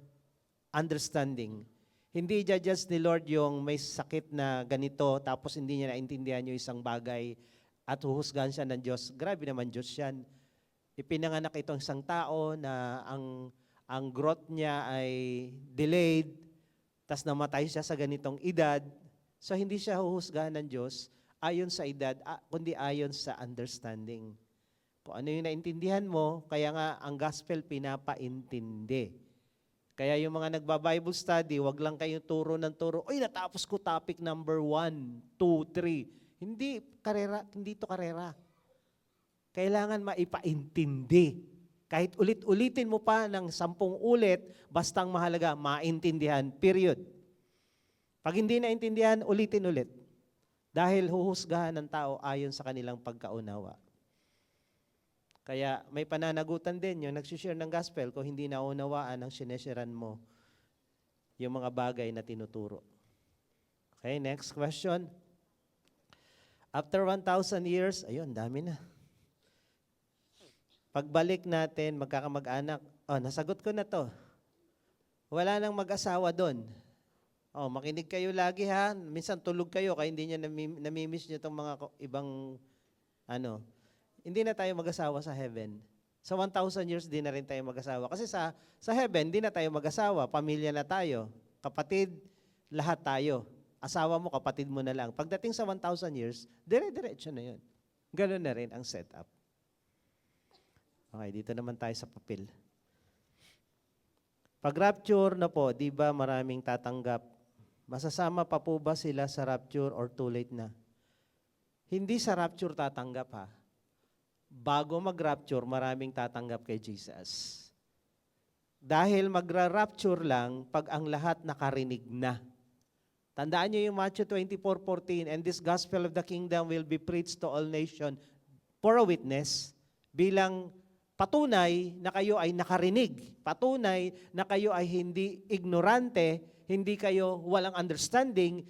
understanding. Hindi judges ni Lord yung may sakit na ganito, tapos hindi niya naintindihan yung isang bagay at huhusgahan siya ng Diyos. Grabe naman Diyos yan. Ipinanganak itong isang tao na ang growth niya ay delayed, tas namatay siya sa ganitong edad. So hindi siya huhusgahan ng Diyos ayon sa edad, kundi ayon sa understanding. Kung ano yung naintindihan mo, kaya nga ang gospel pinapaintindi. Kaya yung mga nagba-Bible study, wag lang kayo turo ng turo, oy, natapos ko topic number 1, 2, 3. Hindi to karera. Kailangan maipaintindi. Kahit ulit-ulitin mo pa ng 10 ulit, bastang mahalaga, maintindihan, period. Pag hindi naintindihan, ulitin ulit. Dahil huhusgahan ng tao ayon sa kanilang pagkaunawa. Kaya may pananagutan din yung nagsishare ng gospel kung hindi naunawaan ang sinesharean mo yung mga bagay na tinuturo. Okay, next question. After 1,000 years, ayun, dami na. Pagbalik natin, magkakamag-anak, nasagot ko na to. Wala nang mag-asawa doon. Makinig kayo lagi ha. Minsan tulog kayo kaya hindi nyo namimiss nyo itong mga ibang hindi na tayo mag-asawa sa heaven. Sa 1,000 years, di na rin tayo mag-asawa. Kasi sa heaven, di na tayo mag-asawa. Pamilya na tayo. Kapatid, lahat tayo. Asawa mo, kapatid mo na lang. Pagdating sa 1,000 years, dire-diretso na yun. Ganun na rin ang setup. Okay, dito naman tayo sa papel. Pag rapture na po, di ba maraming tatanggap? Masasama pa po ba sila sa rapture or too late na? Hindi sa rapture tatanggap ha. Bago mag-rapture, maraming tatanggap kay Jesus. Dahil magra-rapture lang pag ang lahat nakarinig na. Tandaan niyo yung Matthew 24:14, and this gospel of the kingdom will be preached to all nations for a witness, bilang patunay na kayo ay nakarinig. Patunay na kayo ay hindi ignorante, hindi kayo walang understanding,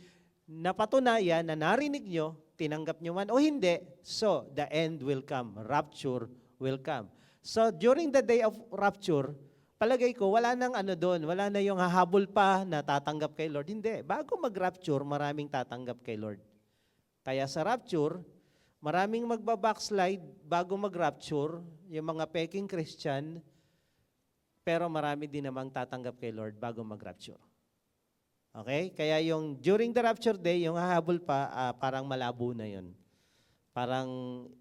na patunayan na narinig nyo, tinanggap nyo man o hindi, so the end will come. Rapture will come. So during the day of rapture, palagay ko, wala nang doon, wala na yung hahabol pa na tatanggap kay Lord. Hindi. Bago mag-rapture, maraming tatanggap kay Lord. Kaya sa rapture, maraming magbabackslide bago mag-rapture, yung mga peking Christian, pero marami din namang tatanggap kay Lord bago mag-rapture. Okay? Kaya yung during the rapture day, yung hahabol pa, parang malabo na yun. Parang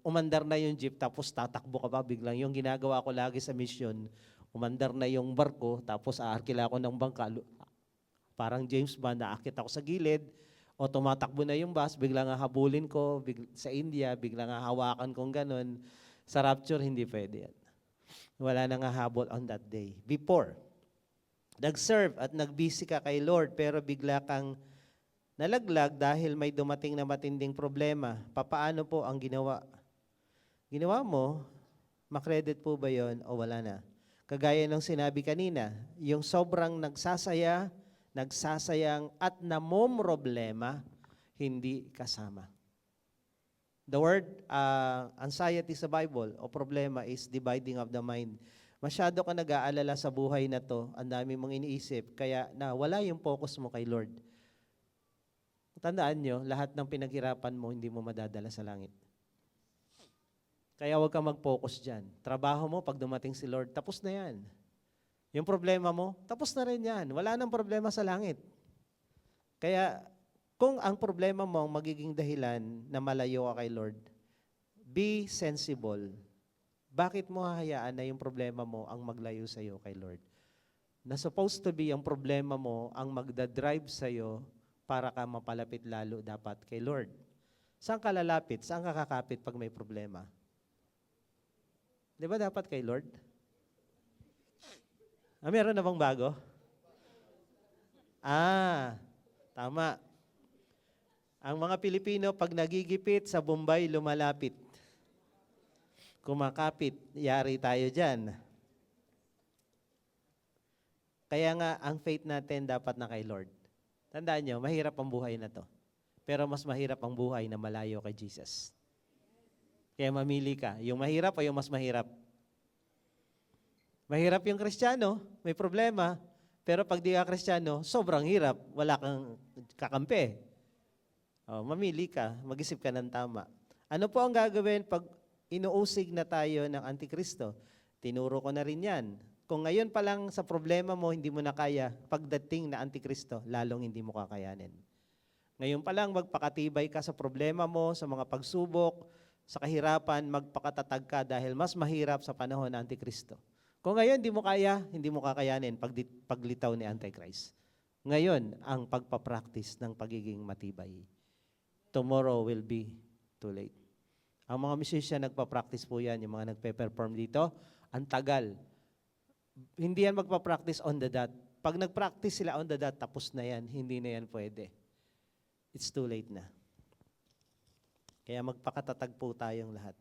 umandar na yung jeep, tapos tatakbo ka pa biglang. Yung ginagawa ko lagi sa mission, umandar na yung barko, tapos aarkila ako ng bangka. Parang James Bond, naakit ako sa gilid, o tumatakbo na yung bus, biglang hahabulin ko sa India, biglang hawakan kong ganun. Sa rapture, hindi pwede yan. Wala nang hahabol on that day. Before, nag-serve at nag-busy ka kay Lord, pero bigla kang nalaglag dahil may dumating na matinding problema. Papaano po ang ginawa? Ginawa mo, makredit po ba yon o wala na? Kagaya ng sinabi kanina, yung sobrang nagsasayang at namomroblema, hindi kasama. The word anxiety sa Bible o problema is dividing of the mind. Masyado ka nag-aalala sa buhay na to, ang dami mong iniisip, kaya wala yung focus mo kay Lord. Tandaan nyo, lahat ng pinaghirapan mo, hindi mo madadala sa langit. Kaya huwag ka mag-focus dyan. Trabaho mo, pag dumating si Lord, tapos na yan. Yung problema mo, tapos na rin yan. Wala nang problema sa langit. Kaya, kung ang problema mo ang magiging dahilan na malayo ka kay Lord, be sensible. Bakit mo hahayaan na yung problema mo ang maglayo sa iyo kay Lord? Na supposed to be ang problema mo ang magdadrive sa iyo para ka mapalapit lalo dapat kay Lord. Saan ka lalapit? Saan ka kakapit pag may problema? Di ba dapat kay Lord? Meron na bang bago? Tama. Ang mga Pilipino, pag nagigipit sa Bombay, lumalapit. Kumakapit, yari tayo dyan. Kaya nga, ang faith natin dapat na kay Lord. Tandaan nyo, mahirap ang buhay na to. Pero mas mahirap ang buhay na malayo kay Jesus. Kaya mamili ka, yung mahirap o yung mas mahirap? Mahirap yung Kristiyano, may problema. Pero pag di ka Kristiyano, sobrang hirap. Wala kang kakampi. Mamili ka, mag-isip ka ng tama. Ano po ang gagawin pag inuusig na tayo ng Antikristo? Tinuro ko na rin yan. Kung ngayon pa lang sa problema mo, hindi mo na kaya, pagdating na Antikristo, lalong hindi mo kakayanin. Ngayon pa lang, magpakatibay ka sa problema mo, sa mga pagsubok, sa kahirapan, magpakatatag ka dahil mas mahirap sa panahon ng Antikristo. Kung ngayon hindi mo kaya, hindi mo kakayanin paglitaw ni Antichrist. Ngayon, ang pagpapractice ng pagiging matibay. Tomorrow will be too late. Ang mga musician nagpa-practice po yan, yung mga nagpe-perform dito, ang tagal. Hindi yan magpa-practice on the dot. Pag nag-practice sila on the dot, tapos na yan, hindi na yan pwede. It's too late na. Kaya magpakatatag po tayong lahat.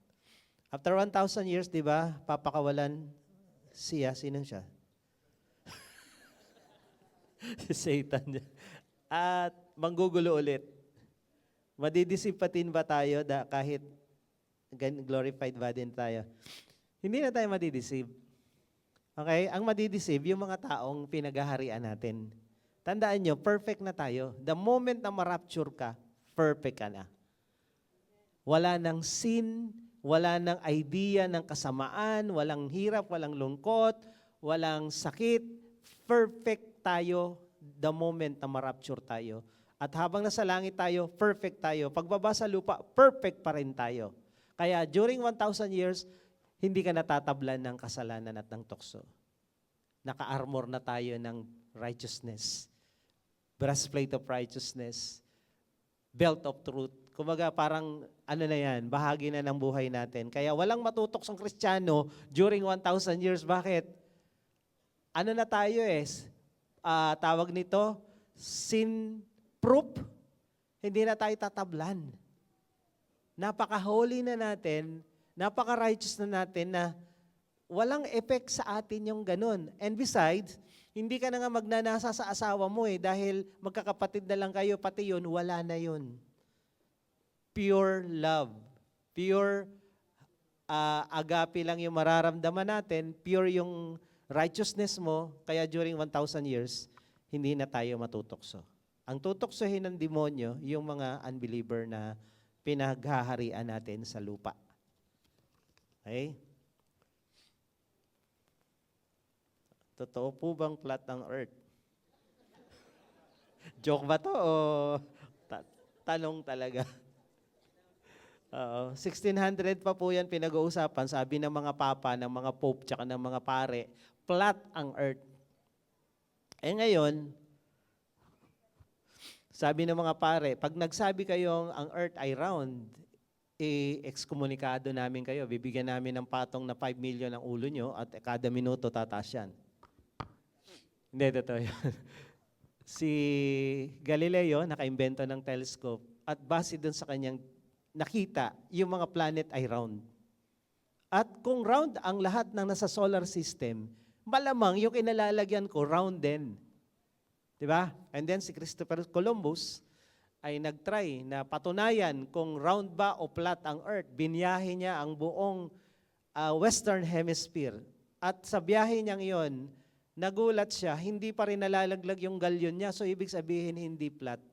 After 1,000 years, di ba, papakawalan siya. Sino siya? Si Satan. At manggugulo ulit. Madidisipatin ba tayo kahit glorified ba din tayo? Hindi na tayo madideceive. Okay? Ang madideceive, yung mga taong pinaghaharian natin. Tandaan nyo, perfect na tayo. The moment na ma-rapture ka, perfect ka na. Wala nang sin, wala nang idea ng kasamaan, walang hirap, walang lungkot, walang sakit. Perfect tayo the moment na ma-rapture tayo. At habang nasa langit tayo, perfect tayo. Pagbaba sa lupa, perfect pa rin tayo. Kaya during 1,000 years, hindi ka natatablan ng kasalanan at ng tukso. Naka-armor na tayo ng righteousness. Breastplate of righteousness. Belt of truth. Kumbaga parang ano na yan, bahagi na ng buhay natin. Kaya walang matutoksong Kristiyano during 1,000 years. Bakit? Ano na tayo tawag nito, sin-proof. Hindi na tayo tatablan. Napaka-holy na natin, napaka-righteous na natin na walang effect sa atin yung ganun. And besides, hindi ka na nga magnanasa sa asawa mo dahil magkakapatid na lang kayo, pati yun, wala na yun. Pure love. Pure agape lang yung mararamdaman natin. Pure yung righteousness mo. Kaya during 1,000 years, hindi na tayo matutokso. Ang tutoksohin ng demonyo, yung mga unbeliever na pinaghaharian natin sa lupa. Okay? Totoo po bang flat ang earth? Joke ba to o tanong talaga? 1600 pa po yan pinag-uusapan, sabi ng mga papa, ng mga pope, tsaka ng mga pare, flat ang earth. Ngayon, sabi ng mga pare, pag nagsabi kayong ang earth ay round, exkomunikado namin kayo, bibigyan namin ng patong na 5 million ang ulo nyo at kada minuto tataas yan. Hindi, totoo yun. Si Galileo, nakaimbento ng telescope at base dun sa kanyang nakita, yung mga planet ay round. At kung round ang lahat ng nasa solar system, malamang yung inalalagyan ko, round din. Diba? And then si Christopher Columbus ay nagtry na patunayan kung round ba o flat ang earth. Binyahe niya ang buong Western Hemisphere. At sa biyahe niyang iyon, nagulat siya, hindi pa rin nalalaglag yung galyon niya. So ibig sabihin, hindi flat.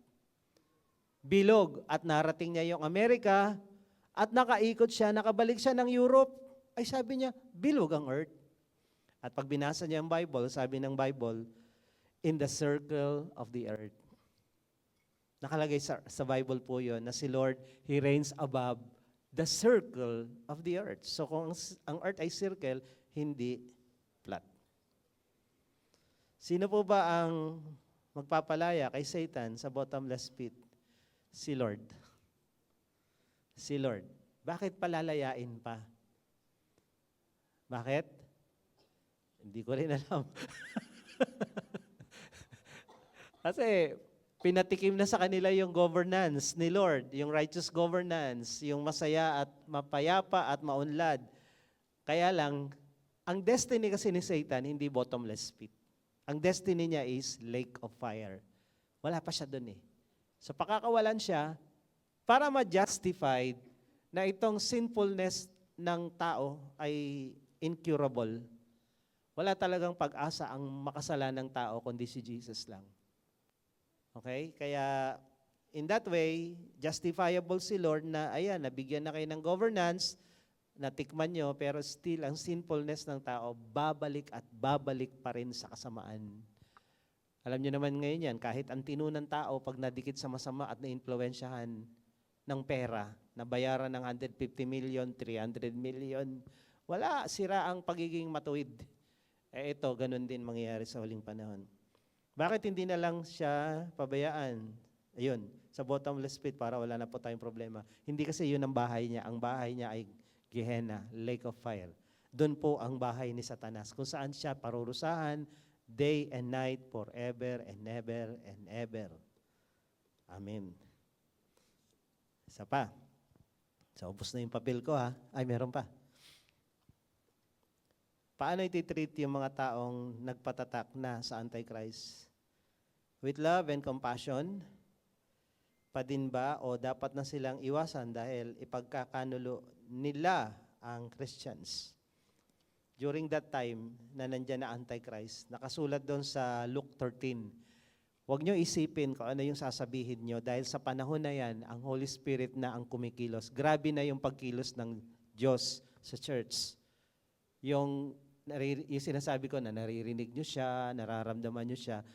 Bilog. At narating niya yung Amerika at nakaikot siya, nakabalik siya ng Europe. Ay sabi niya, bilog ang earth. At pag binasa niya ang Bible, sabi ng Bible, in the circle of the earth. Nakalagay sa Bible po yun na si Lord, He reigns above the circle of the earth. So kung ang earth ay circle, hindi flat. Sino po ba ang magpapalaya kay Satan sa bottomless pit? Si Lord. Si Lord. Bakit palalayain pa? Bakit? Hindi ko rin alam. Kasi pinatikim na sa kanila yung governance ni Lord, yung righteous governance, yung masaya at mapayapa at maunlad. Kaya lang, ang destiny kasi ni Satan, hindi bottomless pit. Ang destiny niya is lake of fire. Wala pa siya dun So pakakawalan siya para ma-justify na itong sinfulness ng tao ay incurable. Wala talagang pag-asa ang makasalanang tao kundi si Jesus lang. Okay? Kaya in that way, justifiable si Lord na ayan, nabigyan na kayo ng governance, natikman nyo, pero still ang sinfulness ng tao, babalik at babalik pa rin sa kasamaan. Alam nyo naman ngayon yan, kahit ang tinunang tao, pag nadikit sa masama at naimpluwensyahan ng pera, nabayaran ng 150 million, 300 million, wala, sira ang pagiging matuwid. Eh ito, ganun din mangyayari sa huling panahon. Bakit hindi na lang siya pabayaan? Ayun, sa bottomless pit para wala na po tayong problema. Hindi kasi yun ang bahay niya. Ang bahay niya ay Gehenna, lake of fire. Doon po ang bahay ni Satanas, kung saan siya parurusahan day and night, forever and ever and ever. Amen. Isa pa. So, ubos na yung papel ko ha. Ay, meron pa. Paano ititreat yung mga taong nagpatatak na sa Antichrist? With love and compassion, pa din ba o dapat na silang iwasan dahil ipagkakanulo nila ang Christians? During that time na nandyan na Antichrist, nakasulat doon sa Luke 13, huwag nyo isipin kung ano yung sasabihin nyo dahil sa panahon na yan, ang Holy Spirit na ang kumikilos. Grabe na yung pagkilos ng Diyos sa church. Yung sinasabi ko na naririnig nyo siya, nararamdaman nyo siya,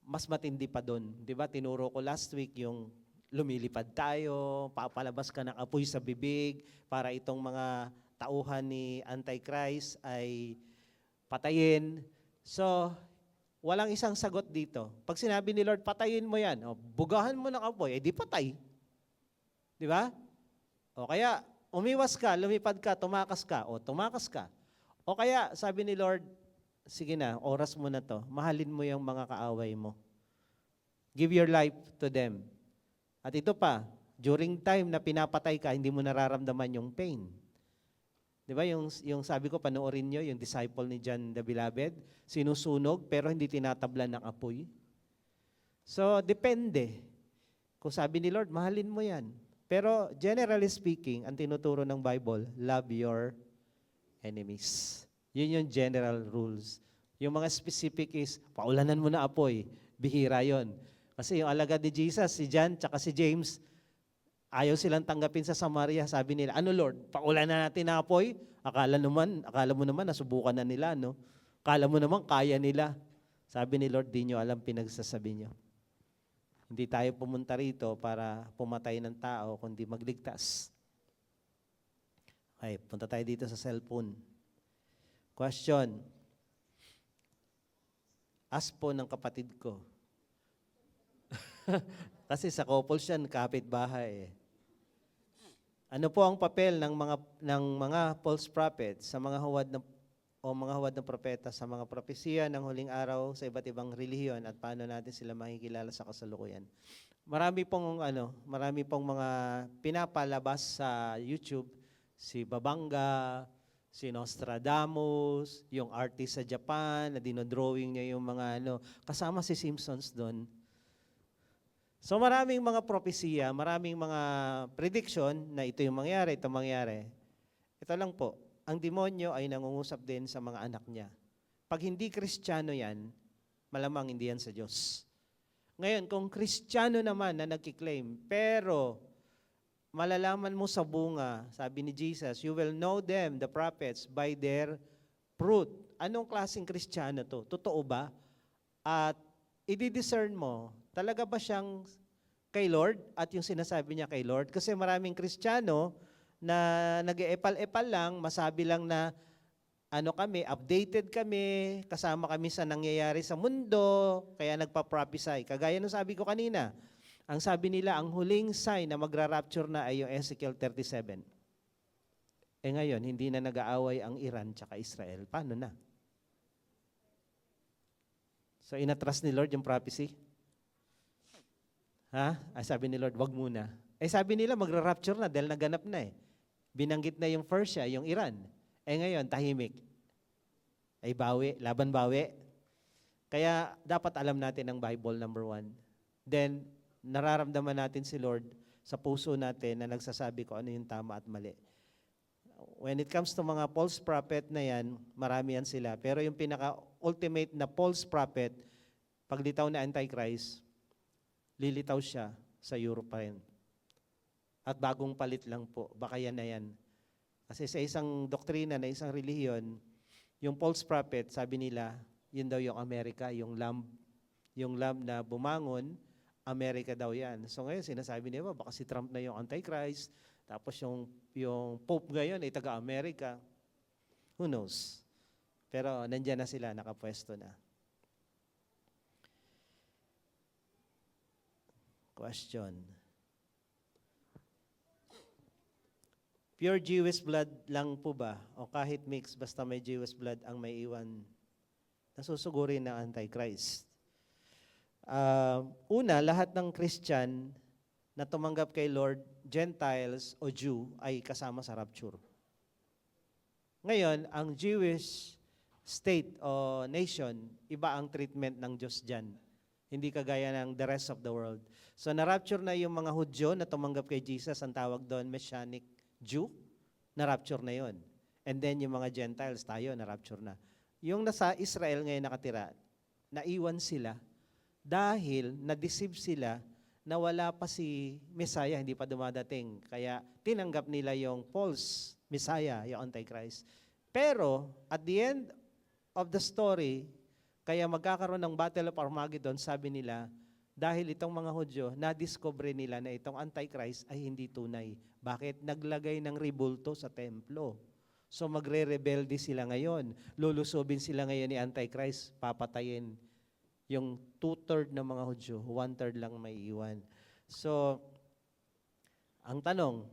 mas matindi pa doon. Di ba? Tinuro ko last week yung lumilipad tayo, papalabas ka ng apoy sa bibig para itong mga tauhan ni Antichrist ay patayin. So, walang isang sagot dito. Pag sinabi ni Lord, patayin mo yan, o, bugahan mo ng apoy, eh di patay. Di ba? O kaya, umiwas ka, lumipad ka, tumakas ka, o tumakas ka. O kaya, sabi ni Lord, sige na, oras mo na to, mahalin mo yung mga kaaway mo. Give your life to them. At ito pa, during time na pinapatay ka, hindi mo nararamdaman yung pain. Di ba yung sabi ko, panoorin nyo, yung disciple ni John the Beloved, sinusunog pero hindi tinatablan ng apoy. So, depende. Kung sabi ni Lord, mahalin mo yan. Pero generally speaking, ang tinuturo ng Bible, love your enemies. Yun yung general rules. Yung mga specific is, paulanan mo na apoy, bihira yon. Kasi yung alagad ni Jesus, si John, tsaka si James, ayaw silang tanggapin sa Samaria. Sabi nila, ano Lord, paulan na natin na apoy? Akala mo naman, nasubukan na nila, no? Akala mo naman, kaya nila. Sabi ni Lord, di nyo alam pinagsasabi nyo. Hindi tayo pumunta rito para pumatay ng tao, kundi magligtas. Okay, punta tayo dito sa cellphone. Question. Ask po ng kapatid ko. Kasi sa couples yan, kapitbahay. Ano po ang papel ng mga false prophets sa mga huwad ng propeta sa mga propesiya ng huling araw sa iba't ibang relihiyon at paano natin sila makikilala sa kasalukuyan? Marami pong mga pinapalabas sa YouTube, si Babanga, si Nostradamus, yung artist sa Japan na dinodrawing niya yung mga kasama si Simpsons doon. So maraming mga propesiya, maraming mga prediction na ito yung mangyari, ito mangyari. Ito lang po, ang demonyo ay nangungusap din sa mga anak niya. Pag hindi Kristiyano yan, malamang hindi yan sa Diyos. Ngayon, kung Kristiyano naman na nagkiklaim, pero malalaman mo sa bunga, sabi ni Jesus, you will know them, the prophets, by their fruit. Anong klaseng Kristiyano to? Totoo ba? At i-discern mo, talaga ba siyang kay Lord at yung sinasabi niya kay Lord? Kasi maraming Kristiyano na nag-eepal-epal lang, masabi lang na updated kami, kasama kami sa nangyayari sa mundo, kaya nagpa-prophesy. Kagaya nung sabi ko kanina, ang sabi nila, ang huling sign na magra-rapture na ay yung Ezekiel 37. Ngayon, hindi na nag-aaway ang Iran tsaka Israel. Paano na? So, inatras ni Lord yung prophecy? Ay, sabi ni Lord, wag muna. Sabi nila, magra-rapture na dahil naganap na eh. Binanggit na yung Persia, yung Iran. Ngayon, tahimik. Bawi, laban bawi. Kaya, dapat alam natin ang Bible, number 1. Then, nararamdaman natin si Lord sa puso natin na nagsasabi ko ano yung tama at mali. when it comes to mga false prophet na yan, marami yan sila. Pero yung pinaka-ultimate na false prophet, paglitaw na Antichrist, lilitaw siya sa Europe pa rin. At bagong palit lang po, baka yan na yan. Kasi sa isang doktrina na isang relihiyon, yung false prophet, sabi nila, yun daw yung Amerika, yung lamb na bumangon, Amerika daw yan. So ngayon, sinasabi nila, baka si Trump na yung Antichrist, tapos yung Pope ngayon ay taga-Amerika. Who knows? Pero nandyan na sila, nakapwesto na. Question. Pure Jewish blood lang po ba? O kahit mix, basta may Jewish blood ang may iwan, nasusugurin ng Antichrist? Una, lahat ng Christian na tumanggap kay Lord, Gentiles o Jew, ay kasama sa rapture. Ngayon, ang Jewish state o nation, iba ang treatment ng Diyos dyan. Hindi kagaya ng the rest of the world. So, na-rapture na yung mga Hudyo na tumanggap kay Jesus, ang tawag doon, Messianic Jew, na-rapture na yon. And then, yung mga Gentiles, tayo, na-rapture na. Yung nasa Israel ngayon nakatira, naiwan sila dahil na-deceive sila na wala pa si Messiah, hindi pa dumadating. Kaya tinanggap nila yung false Messiah, yung Antichrist. Pero at the end of the story, kaya magkakaroon ng Battle of Armageddon, sabi nila, dahil itong mga Hudyo, na-discover nila na itong Antichrist ay hindi tunay. Bakit? Naglagay ng ribulto sa templo. So magre-rebelde sila ngayon. Lulusobin sila ngayon ni Antichrist, papatayin. Yung 2/3 ng mga Hudyo, 1/3 lang may iwan. So, ang tanong,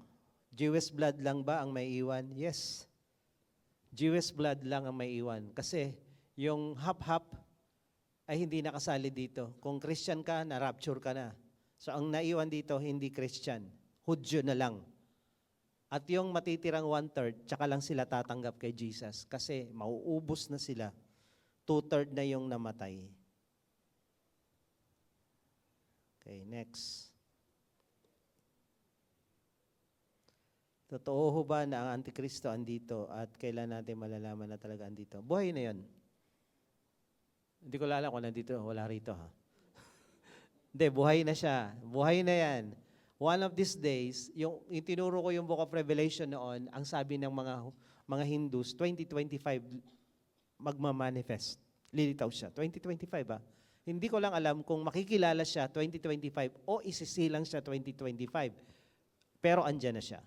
Jewish blood lang ba ang may iwan? Yes. Jewish blood lang ang may iwan. Kasi yung hap-hap ay hindi nakasali dito. Kung Christian ka, na-rapture ka na. So, ang naiwan dito, hindi Christian. Hudyo na lang. At yung matitirang 1/3, tsaka lang sila tatanggap kay Jesus. Kasi mauubos na sila. 2/3 na yung namatay. Okay, next. Totoo ho ba na ang Antikristo andito at kailan natin malalaman na talaga andito? Buhay na yun. Hindi ko alam kung nandito, wala rito ha. Hindi, buhay na siya. Buhay na yan. One of these days, yung itinuro ko yung Book of Revelation noon, ang sabi ng mga Hindus, 2025 magmamanifest. Lilitaw siya. 2025 ha. Hindi ko lang alam kung makikilala siya 2025 o isisilang siya 2025. Pero andyan na siya.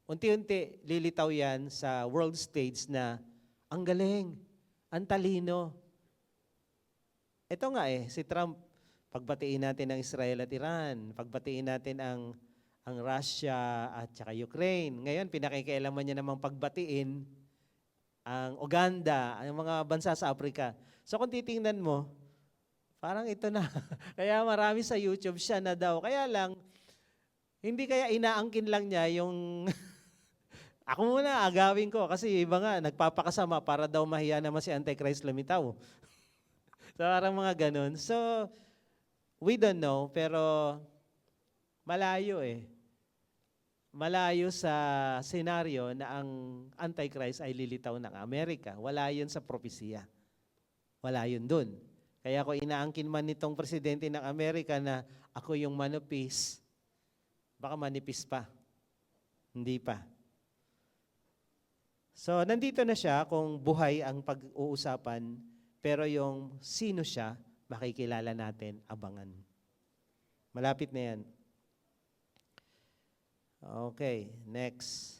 Unti-unti lilitaw yan sa world stage na ang galing, ang talino. Ito nga si Trump, pagbatiin natin ang Israel at Iran, pagbatiin natin ang Russia at saka Ukraine. Ngayon, pinakikialaman niya namang pagbatiin ang Uganda, ang mga bansa sa Africa. So kung titingnan mo, parang ito na. Kaya marami sa YouTube siya na daw. Kaya lang, hindi kaya inaangkin lang niya yung ako muna, agawin ko. Kasi iba nga, nagpapakasama para daw mahiya naman si Antichrist lumitaw. So parang mga ganun. So, we don't know, pero malayo Malayo sa senaryo na ang Antichrist ay lilitaw ng Amerika. Wala yun sa propesiya. Wala yun dun. Kaya kung inaangkin man nitong presidente ng Amerika na ako yung manipis, baka manipis pa. Hindi pa. So, nandito na siya kung buhay ang pag-uusapan, pero yung sino siya, makikilala natin, abangan. Malapit na yan. Okay, next.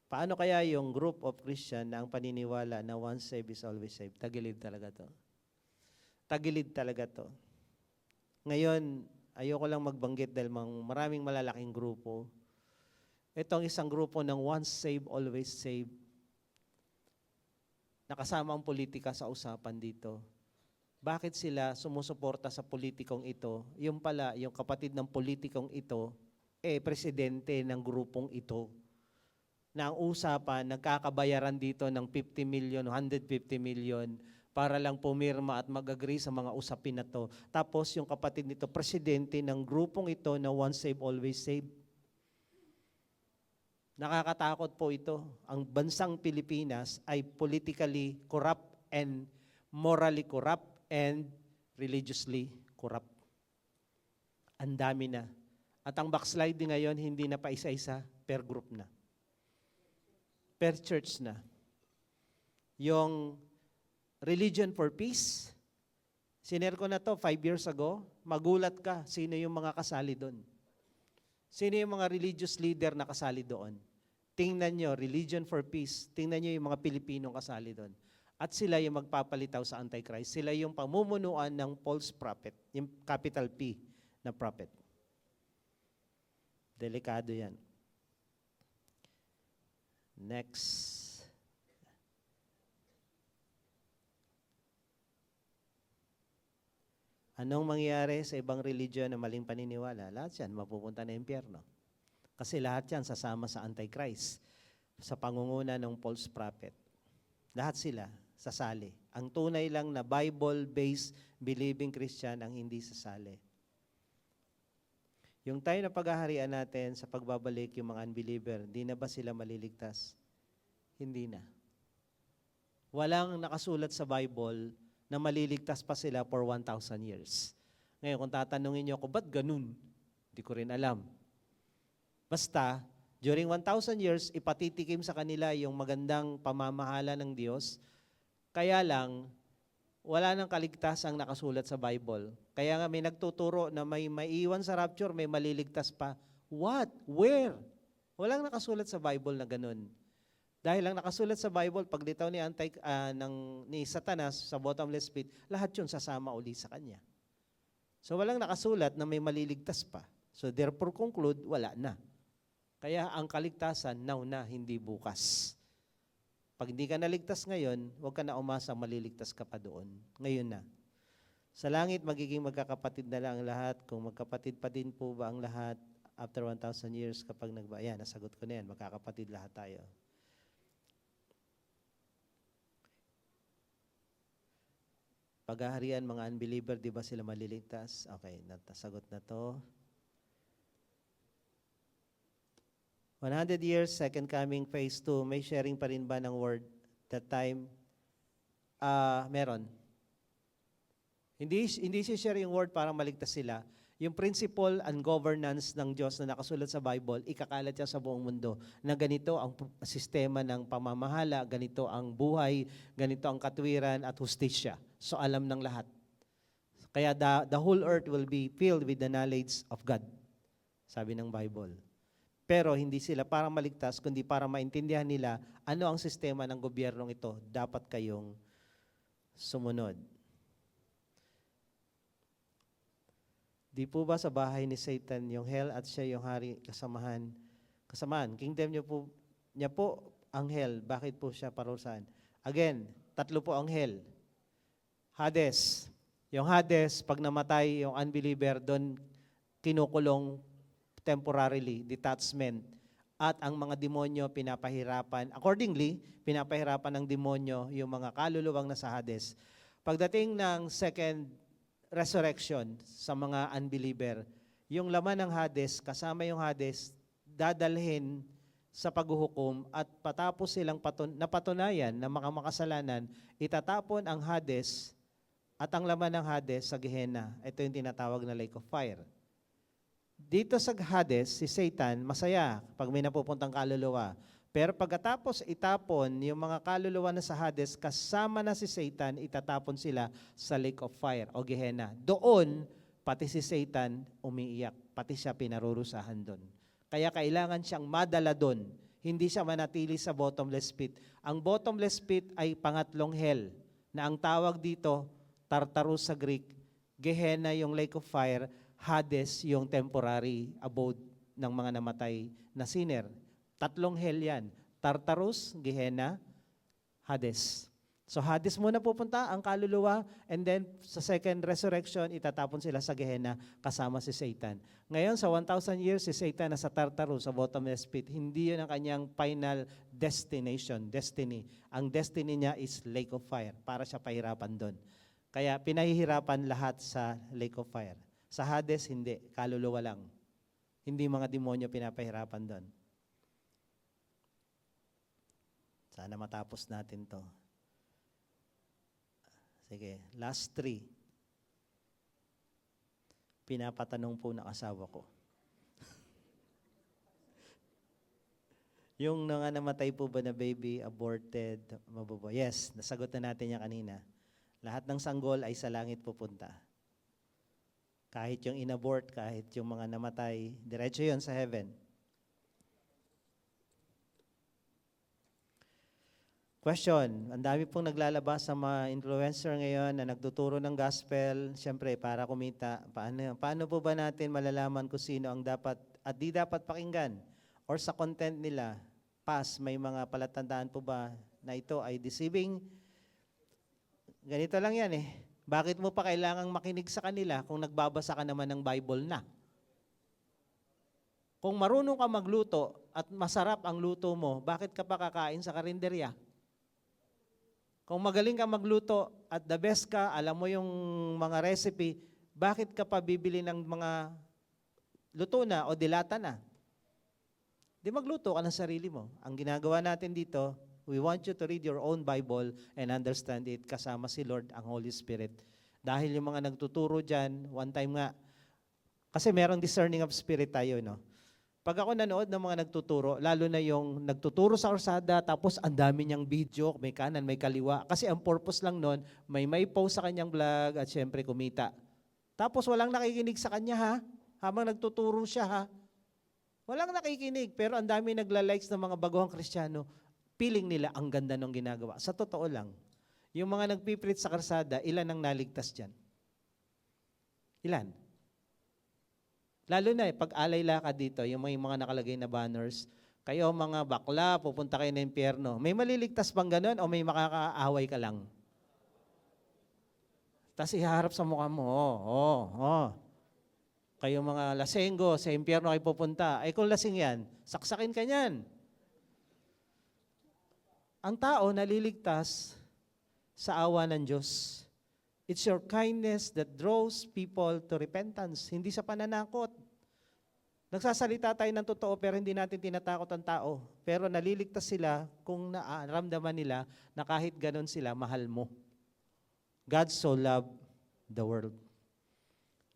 Paano kaya yung group of Christian na ang paniniwala na once saved is always saved? Tagilid talaga to. Tagilid talaga to. Ngayon, ayoko lang magbanggit dahil maraming malalaking grupo. Itong isang grupo ng once saved, always saved. Nakasama ang politika sa usapan dito. Bakit sila sumusuporta sa politikong ito? Yung pala, yung kapatid ng politikong ito, presidente ng grupong ito. Na ang usapan, nagkakabayaran dito ng 50 million, 150 million para lang pumirma at mag-agree sa mga usapin na to. Tapos yung kapatid nito, presidente ng grupong ito na once saved, always saved. Nakakatakot po ito. Ang bansang Pilipinas ay politically corrupt and morally corrupt and religiously corrupt. Ang dami na. At ang backsliding ngayon, hindi na pa isa-isa, per group na. Per church na. Yung Religion for Peace, sinare ko na to 5 years ago, magulat ka, sino yung mga kasali doon. Sino yung mga religious leader na kasali doon? Tingnan nyo, Religion for Peace, tingnan nyo yung mga Pilipinong kasali doon. At sila yung magpapalitaw sa Antichrist. Sila yung pamumunuan ng false prophet, yung capital P na prophet. Delikado yan. Next. Anong mangyayari sa ibang religion na maling paniniwala? Lahat yan mapupunta na impyerno. Kasi lahat yan sasama sa Antichrist, sa pangunguna ng false prophet. Lahat sila sasali. Ang tunay lang na Bible-based believing Christian ang hindi sasali. Yung tayo na paghaharian natin sa pagbabalik yung mga unbeliever, di na ba sila maliligtas? Hindi na. Walang nakasulat sa Bible na maliligtas pa sila for 1,000 years. Ngayon, kung tatanungin niyo ako, ba't ganun? Hindi ko rin alam. Basta, during 1,000 years, ipatitikim sa kanila yung magandang pamamahala ng Diyos. Kaya lang, wala nang kaligtasang nakasulat sa Bible. Kaya nga may nagtuturo na may maiiwan sa rapture, may maliligtas pa. What? Where? Walang nakasulat sa Bible na ganun. Dahil lang nakasulat sa Bible, paglitaw ni Satanas sa bottomless pit, lahat yun sasama uli sa kanya. So walang nakasulat na may maliligtas pa. So therefore conclude, wala na. Kaya ang kaligtasan, now na, hindi bukas. Pag hindi ka naligtas ngayon, huwag ka na umasa, maliligtas ka pa doon. Ngayon na. Sa langit, magiging magkakapatid na lang ang lahat. Kung magkapatid pa din po ba ang lahat after 1,000 years kapag ayan, nasagot ko na yan, magkakapatid lahat tayo. Paghaharian, mga unbeliever, di ba sila maliligtas? Okay, nasagot na to. 100 years, second coming, phase 2, may sharing pa rin ba ng word that time? Meron. Hindi siya share yung word para maligtas sila. Yung principle and governance ng Diyos na nakasulat sa Bible, ikakalat niya sa buong mundo na ganito ang sistema ng pamamahala, ganito ang buhay, ganito ang katwiran at hustisya. So alam ng lahat. Kaya the whole earth will be filled with the knowledge of God, sabi ng Bible. Pero hindi sila para maligtas, kundi para maintindihan nila ano ang sistema ng gobyernong ito. Dapat kayong sumunod. Di po ba sa bahay ni Satan yung hell at siya yung hari kasamaan? Kingdom niya po ang hell. Bakit po siya parusahan? Again, 3 po ang hell. Hades. Yung Hades, pag namatay yung unbeliever, doon kinukulong temporarily, detachment, at ang mga demonyo pinapahirapan. Accordingly, pinapahirapan ng demonyo yung mga kaluluwang nasa Hades. Pagdating ng second resurrection sa mga unbeliever, yung laman ng Hades, kasama yung Hades, dadalhin sa paghuhukom at patapos silang napatunayan na mga makasalanan, itatapon ang Hades at ang laman ng Hades sa Gehenna. Ito yung tinatawag na lake of fire. Dito sa Hades, si Satan, masaya pag may napupuntang kaluluwa. Pero pagkatapos itapon yung mga kaluluwa na sa Hades, kasama na si Satan, itatapon sila sa lake of fire o Gehenna. Doon, pati si Satan umiiyak, pati siya pinarurusahan doon. Kaya kailangan siyang madala doon. Hindi siya manatili sa bottomless pit. Ang bottomless pit ay pangatlong hell, na ang tawag dito, Tartarus sa Greek, Gehenna yung lake of fire, Hades yung temporary abode ng mga namatay na sinner. 3 hell yan. Tartarus, Gehenna, Hades. So Hades muna pupunta ang kaluluwa and then sa second resurrection, itatapon sila sa Gehenna kasama si Satan. Ngayon sa 1,000 years, si Satan nasa Tartarus, sa bottomless pit. Hindi yun ang kanyang final destination, destiny. Ang destiny niya is lake of fire para siya pahirapan doon. Kaya pinahihirapan lahat sa lake of fire. Sa Hades, hindi. Kaluluwa lang. Hindi mga demonyo pinapahirapan doon. Sana matapos natin to. Sige, last 3. Pinapatanong po ng asawa ko. Yung nga namatay po ba na baby, aborted, mabubo? Yes, nasagot na natin yan kanina. Lahat ng sanggol ay sa langit pupunta. Kahit yung inabort, kahit yung mga namatay, diretso yun sa heaven. Question, ang dami pong naglalabas sa mga influencer ngayon na nagtuturo ng gospel, siyempre para kumita. Paano po ba natin malalaman kung sino ang dapat at di dapat pakinggan? Or sa content nila, may mga palatandaan po ba na ito ay deceiving? Ganito lang yan eh. Bakit mo pa kailangang makinig sa kanila kung nagbabasa ka naman ng Bible na? Kung marunong ka magluto at masarap ang luto mo, bakit ka pa kakain sa karinderya? Kung magaling ka magluto at the best ka, alam mo yung mga recipe, bakit ka pa bibili ng mga luto na o dilata na? Di magluto ka ng sarili mo. Ang ginagawa natin dito, we want you to read your own Bible and understand it kasama si Lord, ang Holy Spirit. Dahil yung mga nagtuturo dyan, one time nga, kasi merong discerning of spirit tayo, no? Pag ako nanood ng mga nagtuturo, lalo na yung nagtuturo sa orsada, tapos ang dami niyang video, may kanan, may kaliwa. Kasi ang purpose lang nun, may post sa kanyang vlog at syempre kumita. Tapos walang nakikinig sa kanya ha, habang nagtuturo siya ha. Walang nakikinig, pero ang dami nagla-likes ng mga baguhang Kristiyano, feeling nila ang ganda ng ginagawa. Sa totoo lang, yung mga nagpiprit sa karsada, ilan ang naligtas dyan? Ilan? Lalo na pag alay lakad dito, yung mga nakalagay na banners, kayo mga bakla, pupunta kayo ng impyerno. May maliligtas bang ganun o may makakaaway ka lang? Tapos ihaharap sa mukha mo, kayo mga lasenggo, sa impyerno kayo pupunta. Ay kung lasing yan, saksakin ka niyan. Ang tao naliligtas sa awa ng Diyos. It's your kindness that draws people to repentance, hindi sa pananakot. Nagsasalita tayo ng totoo pero hindi natin tinatakot ang tao. Pero naliligtas sila kung naramdaman nila na kahit ganon sila, mahal mo. God so loved the world.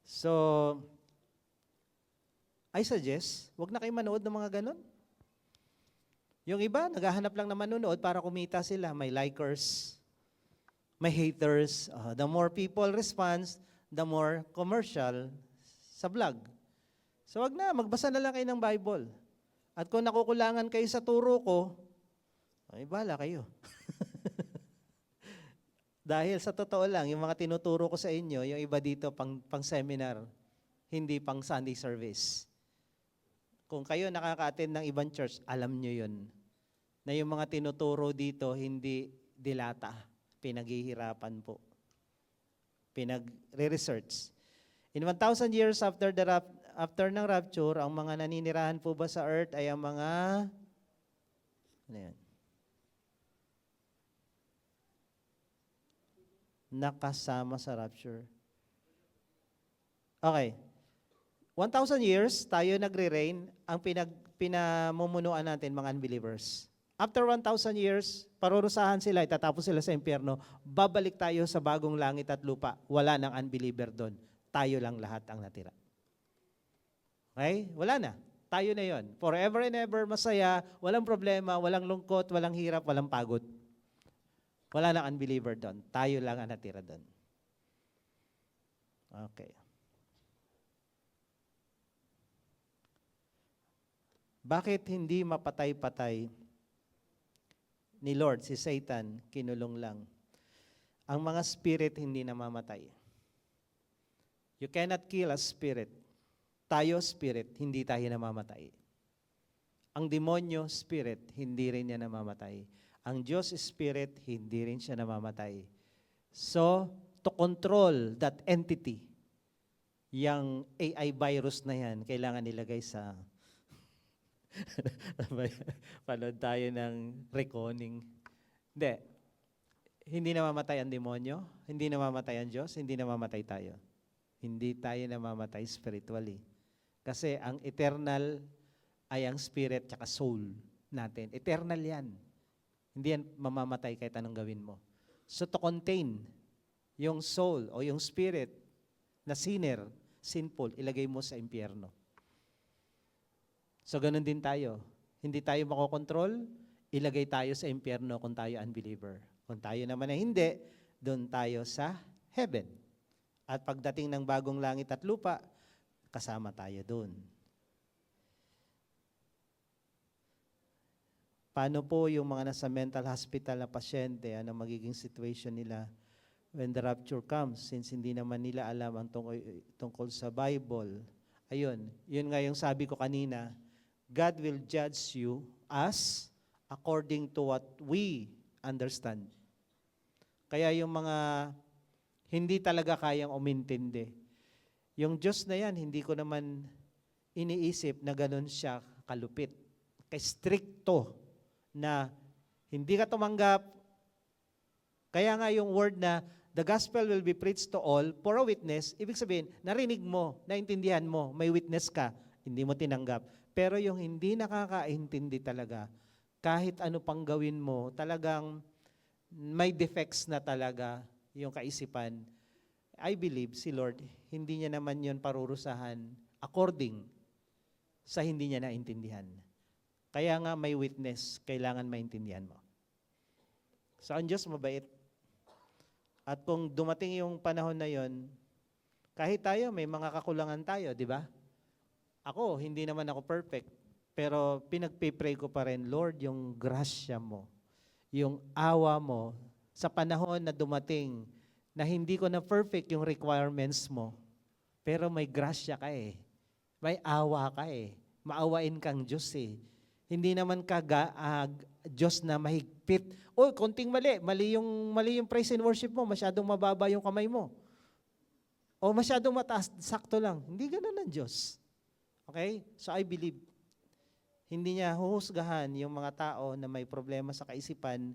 So, I suggest, wag na kayo manood ng mga ganon. Yung iba, naghahanap lang na manonood para kumita sila. May likers, may haters. The more people responds, the more commercial sa vlog. So wag na, magbasa na lang kayo ng Bible. At kung nakukulangan kayo sa turo ko, ay bahala kayo. Dahil sa totoo lang, yung mga tinuturo ko sa inyo, yung iba dito pang seminar, hindi pang Sunday service. Kung kayo nakaka-attend ng ibang church, alam nyo yun. Na yung mga tinuturo dito, hindi dilata. Pinaghihirapan po. Pinagre-research. In 1,000 years after ng rapture, ang mga naninirahan po ba sa earth ay ang mga, ano yan? Nakasama sa rapture. Okay. 1,000 years, tayo nagre-reign, ang pinamumunuan natin mga unbelievers. After 1,000 years, parurusahan sila, itatapos sila sa impyerno, babalik tayo sa bagong langit at lupa. Wala nang unbeliever doon. Tayo lang lahat ang natira. Okay? Wala na. Tayo na yon. Forever and ever, masaya, walang problema, walang lungkot, walang hirap, walang pagod. Wala nang unbeliever doon. Tayo lang ang natira doon. Okay. Bakit hindi mapatay-patay ni Lord si Satan, kinulong lang? Ang mga spirit hindi namamatay. You cannot kill a spirit. Tayo spirit, hindi tayo namamatay. Ang demonyo spirit, hindi rin niya namamatay. Ang Diyos spirit, hindi rin siya namamatay. So, to control that entity, yung AI virus na yan, kailangan nilagay sa panood tayo ng reckoning. Hindi. Hindi namamatay ang demonyo, hindi namamatay ang Diyos, hindi namamatay tayo. Hindi tayo namamatay spiritually. Kasi ang eternal ay ang spirit tsaka soul natin. Eternal yan. Hindi yan mamamatay kahit anong gawin mo. So to contain yung soul o yung spirit na sinner, sinful, ilagay mo sa impyerno. So ganun din tayo. Hindi tayo makokontrol, ilagay tayo sa impyerno kung tayo unbeliever. Kung tayo naman ay hindi, doon tayo sa heaven. At pagdating ng bagong langit at lupa, kasama tayo doon. Paano po yung mga nasa mental hospital na pasyente, ano magiging situation nila when the rapture comes, since hindi naman nila alam ang tungkol sa Bible? Ayun, yun nga yung sabi ko kanina, God will judge you as according to what we understand. Kaya yung mga hindi talaga kayang umintindi, yung Diyos na yan, hindi ko naman iniisip na ganun siya kalupit, stricto, na hindi ka tumanggap. Kaya nga yung word na the gospel will be preached to all for a witness, ibig sabihin, narinig mo, naintindihan mo, may witness ka, hindi mo tinanggap. Pero yung hindi nakakaintindi talaga, kahit ano pang gawin mo, talagang may defects na talaga yung kaisipan. I believe si Lord, hindi niya naman yun parurusahan according sa hindi niya naintindihan. Kaya nga may witness, kailangan maintindihan mo. So ang Diyos mabait. At kung dumating yung panahon na yon, kahit tayo, may mga kakulangan tayo, di ba? Ako, hindi naman ako perfect. Pero pinagpipray ko pa rin, Lord, yung grasya mo, yung awa mo, sa panahon na dumating, na hindi ko na perfect yung requirements mo, pero may grasya ka eh. May awa ka eh. Maawain kang Diyos eh. Hindi naman ka Diyos na mahigpit. O, konting mali. Mali yung praise and worship mo. Masyadong mababa yung kamay mo. O masyadong mataas, sakto lang. Hindi ganun ang Diyos. Okay? So I believe, hindi niya huhusgahan yung mga tao na may problema sa kaisipan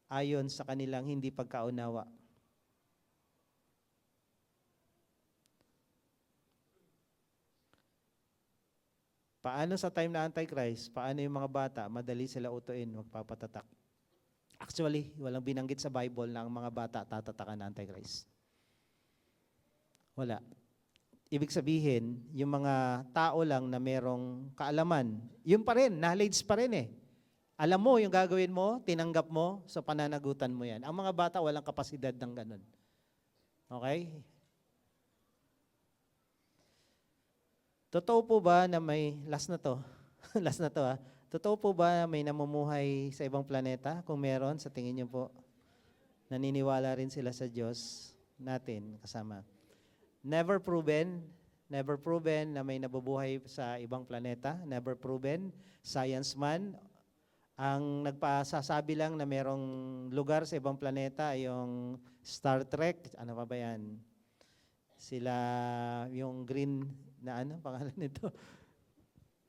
ayon sa kanilang hindi pagkaunawa. Paano sa time na Antichrist? Paano yung mga bata? Madali sila utuin, magpapatatak. Actually, walang binanggit sa Bible na ang mga bata tatatakan ng Antichrist. Wala. Ibig sabihin, yung mga tao lang na merong kaalaman, yun pa rin, knowledge pa rin eh. Alam mo yung gagawin mo, tinanggap mo, so pananagutan mo yan. Ang mga bata walang kapasidad ng ganun. Okay? Totoo po ba na may, last na to ha, totoo po ba na may namumuhay sa ibang planeta? Kung meron, sa tingin niyo po, naniniwala rin sila sa Diyos natin kasama. Never proven na may nabubuhay sa ibang planeta. Never proven. Science man, ang nagpasasabi lang na merong lugar sa ibang planeta ay yung Star Trek. Ano pa ba yan? Sila, yung green na ano, pangalan nito?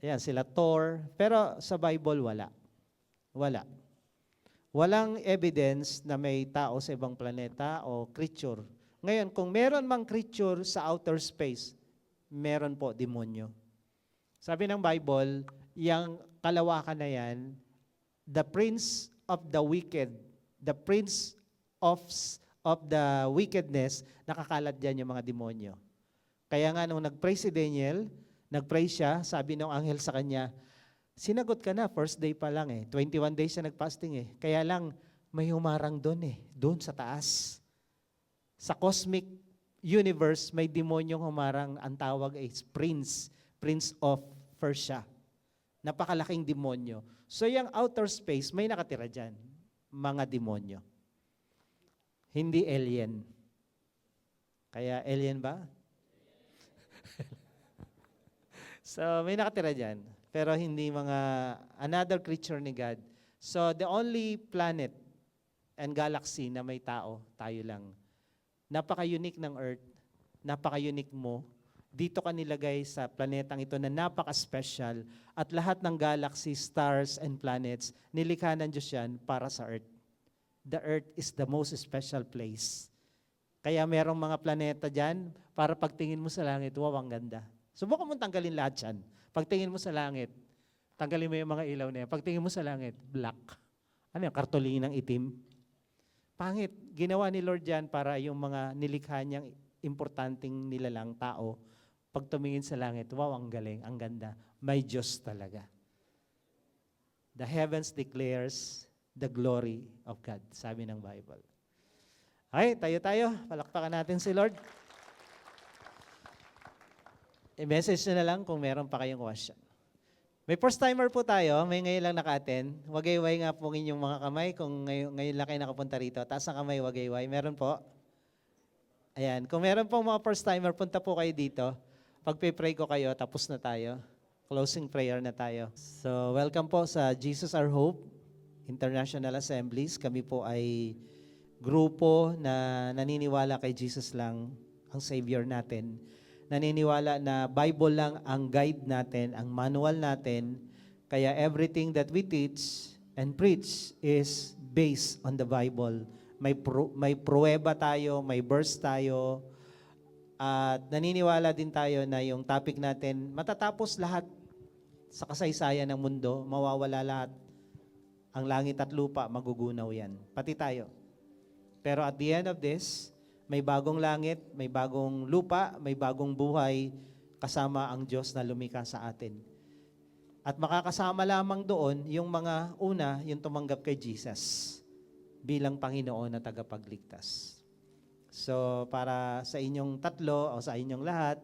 Ayan, sila Thor. Pero sa Bible, wala. Wala. Walang evidence na may tao sa ibang planeta o creature. Ngayon, kung meron mang creature sa outer space, meron po demonyo. Sabi ng Bible, yung kalawakan na yan, the prince of the wicked, the prince of the wickedness, nakakalat dyan yung mga demonyo. Kaya nga nung nag-pray si Daniel, nag-pray siya, sabi ng anghel sa kanya, sinagot ka na, first day pa lang eh. 21 days siya nag-fasting eh. Kaya lang, may humarang doon eh, doon sa taas. Sa cosmic universe, may demonyong humarang, ang tawag ay Prince of Persia. Napakalaking demonyo. So yung outer space, may nakatira dyan, mga demonyo. Hindi alien. Kaya alien ba? So may nakatira dyan, pero hindi another creature ni God. So the only planet and galaxy na may tao, tayo lang. Napaka-unique ng Earth, napaka-unique mo. Dito ka nilagay sa planetang ito na napaka-special at lahat ng galaxy, stars, and planets, nilikha ng Diyos yan para sa Earth. The Earth is the most special place. Kaya merong mga planeta dyan, para pagtingin mo sa langit, wow, ang ganda. Subukan mo tanggalin lahat yan. Pagtingin mo sa langit, tanggalin mo yung mga ilaw na yan. Pagtingin mo sa langit, black. Ano yung kartolinang itim? Pangit. Ginawa ni Lord yan para yung mga nilikha niyang importanteng nilalang tao, pag tumingin sa langit, wow, ang galing, ang ganda. May Diyos talaga. The heavens declares the glory of God, sabi ng Bible. Okay, tayo. Palakpakan natin si Lord. I-message nyo na lang kung meron pa kayong question. May first timer po tayo, may ngayon lang naka-attend. Wagayway nga po inyong mga kamay kung ngayon lang kayo nakapunta rito. Taas ang kamay, wagayway. Meron po? Ayan, kung meron pong mga first timer, punta po kayo dito. Pag-pray ko kayo, tapos na tayo. Closing prayer na tayo. So, welcome po sa Jesus Our Hope International Assemblies. Kami po ay grupo na naniniwala kay Jesus lang ang Savior natin. Naniniwala na Bible lang ang guide natin, ang manual natin. Kaya everything that we teach and preach is based on the Bible. May pruweba tayo, may verse tayo. At naniniwala din tayo na yung topic natin, matatapos lahat sa kasaysayan ng mundo, mawawala lahat. Ang langit at lupa, magugunaw yan. Pati tayo. Pero at the end of this, may bagong langit, may bagong lupa, may bagong buhay, kasama ang Diyos na lumikha sa atin. At makakasama lamang doon yung mga una, yung tumanggap kay Jesus bilang Panginoon na tagapagligtas. So, para sa inyong tatlo o sa inyong lahat,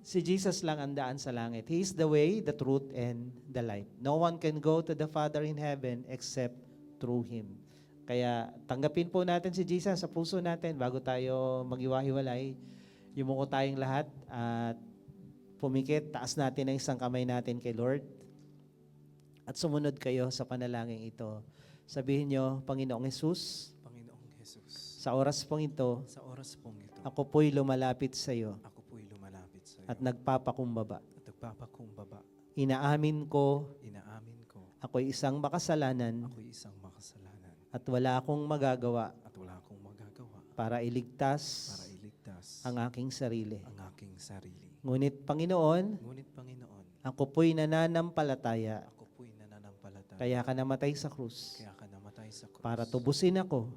si Jesus lang ang daan sa langit. He is the way, the truth, and the life. No one can go to the Father in heaven except through Him. Kaya tanggapin po natin si Jesus sa puso natin bago tayo mag-iwahiwalay. Yumuko tayong lahat at pumikit, taas natin ang isang kamay natin kay Lord. At sumunod kayo sa panalangin ito. Sabihin nyo, Panginoong Jesus, sa oras pong ito, ako po'y lumalapit sa iyo at nagpapakumbaba. Inaamin ko, ako'y isang makasalanan at wala akong magagawa para iligtas ang aking sarili. Ngunit Panginoon, ako po'y nananampalataya kaya ka namatay sa krus para tubusin ako,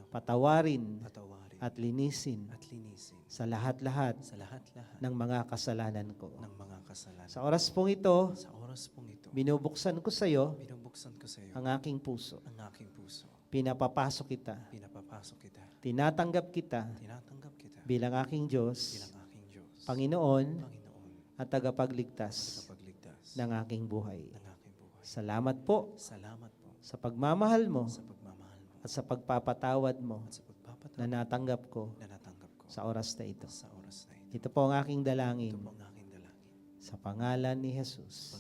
patawarin at linisin sa lahat-lahat ng mga kasalanan ko. Sa oras pong ito, binubuksan ko sa iyo ang aking puso. Pinapapasok kita. Tinatanggap kita bilang aking Diyos, Panginoon at tagapagligtas ng aking buhay. Salamat po sa pagmamahal mo at sa pagpapatawad mo na natanggap ko sa oras na ito. Ito po ang aking dalangin sa pangalan ni Jesus.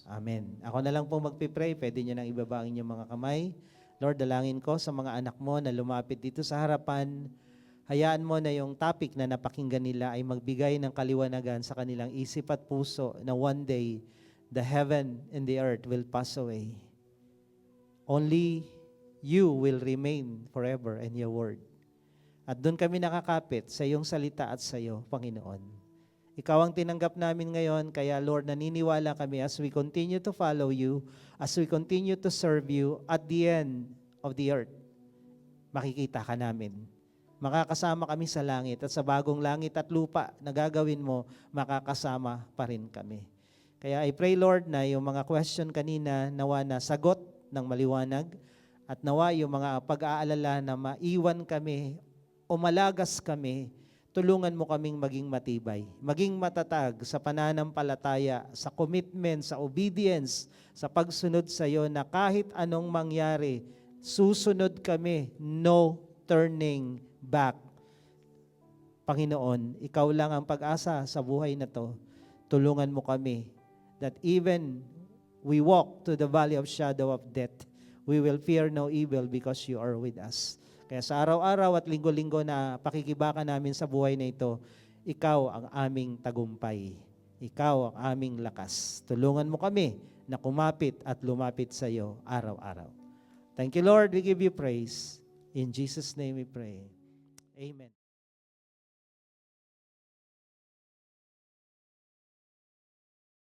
Amen. Ako na lang po magpipray. Pwede nyo nang ibaba ang inyong mga kamay. Lord, dalangin ko sa mga anak mo na lumapit dito sa harapan. Hayaan mo na yung topic na napakinggan nila ay magbigay ng kaliwanagan sa kanilang isip at puso na one day, the heaven and the earth will pass away. Only you will remain forever in your word. At doon kami nakakapit sa iyong salita at sa iyo, Panginoon. Ikaw ang tinanggap namin ngayon, kaya Lord, naniniwala kami as we continue to follow you, as we continue to serve you at the end of the earth. Makikita ka namin. Makakasama kami sa langit at sa bagong langit at lupa na gagawin mo, makakasama pa rin kami. Kaya I pray, Lord, na yung mga question kanina, nawa na sagot ng maliwanag at nawa yung mga pag-aalala na maiwan kami o malagas kami, tulungan mo kaming maging matibay, maging matatag sa pananampalataya, sa commitment, sa obedience, sa pagsunod sa iyo na kahit anong mangyari, susunod kami, no turning back. Panginoon, ikaw lang ang pag-asa sa buhay na to. Tulungan mo kami that even we walk to the valley of shadow of death, we will fear no evil because you are with us. Kaya sa araw-araw at linggo-linggo na pakikibaka namin sa buhay na ito, ikaw ang aming tagumpay. Ikaw ang aming lakas. Tulungan mo kami na kumapit at lumapit sa iyo araw-araw. Thank you, Lord. We give you praise. In Jesus' name we pray. Amen.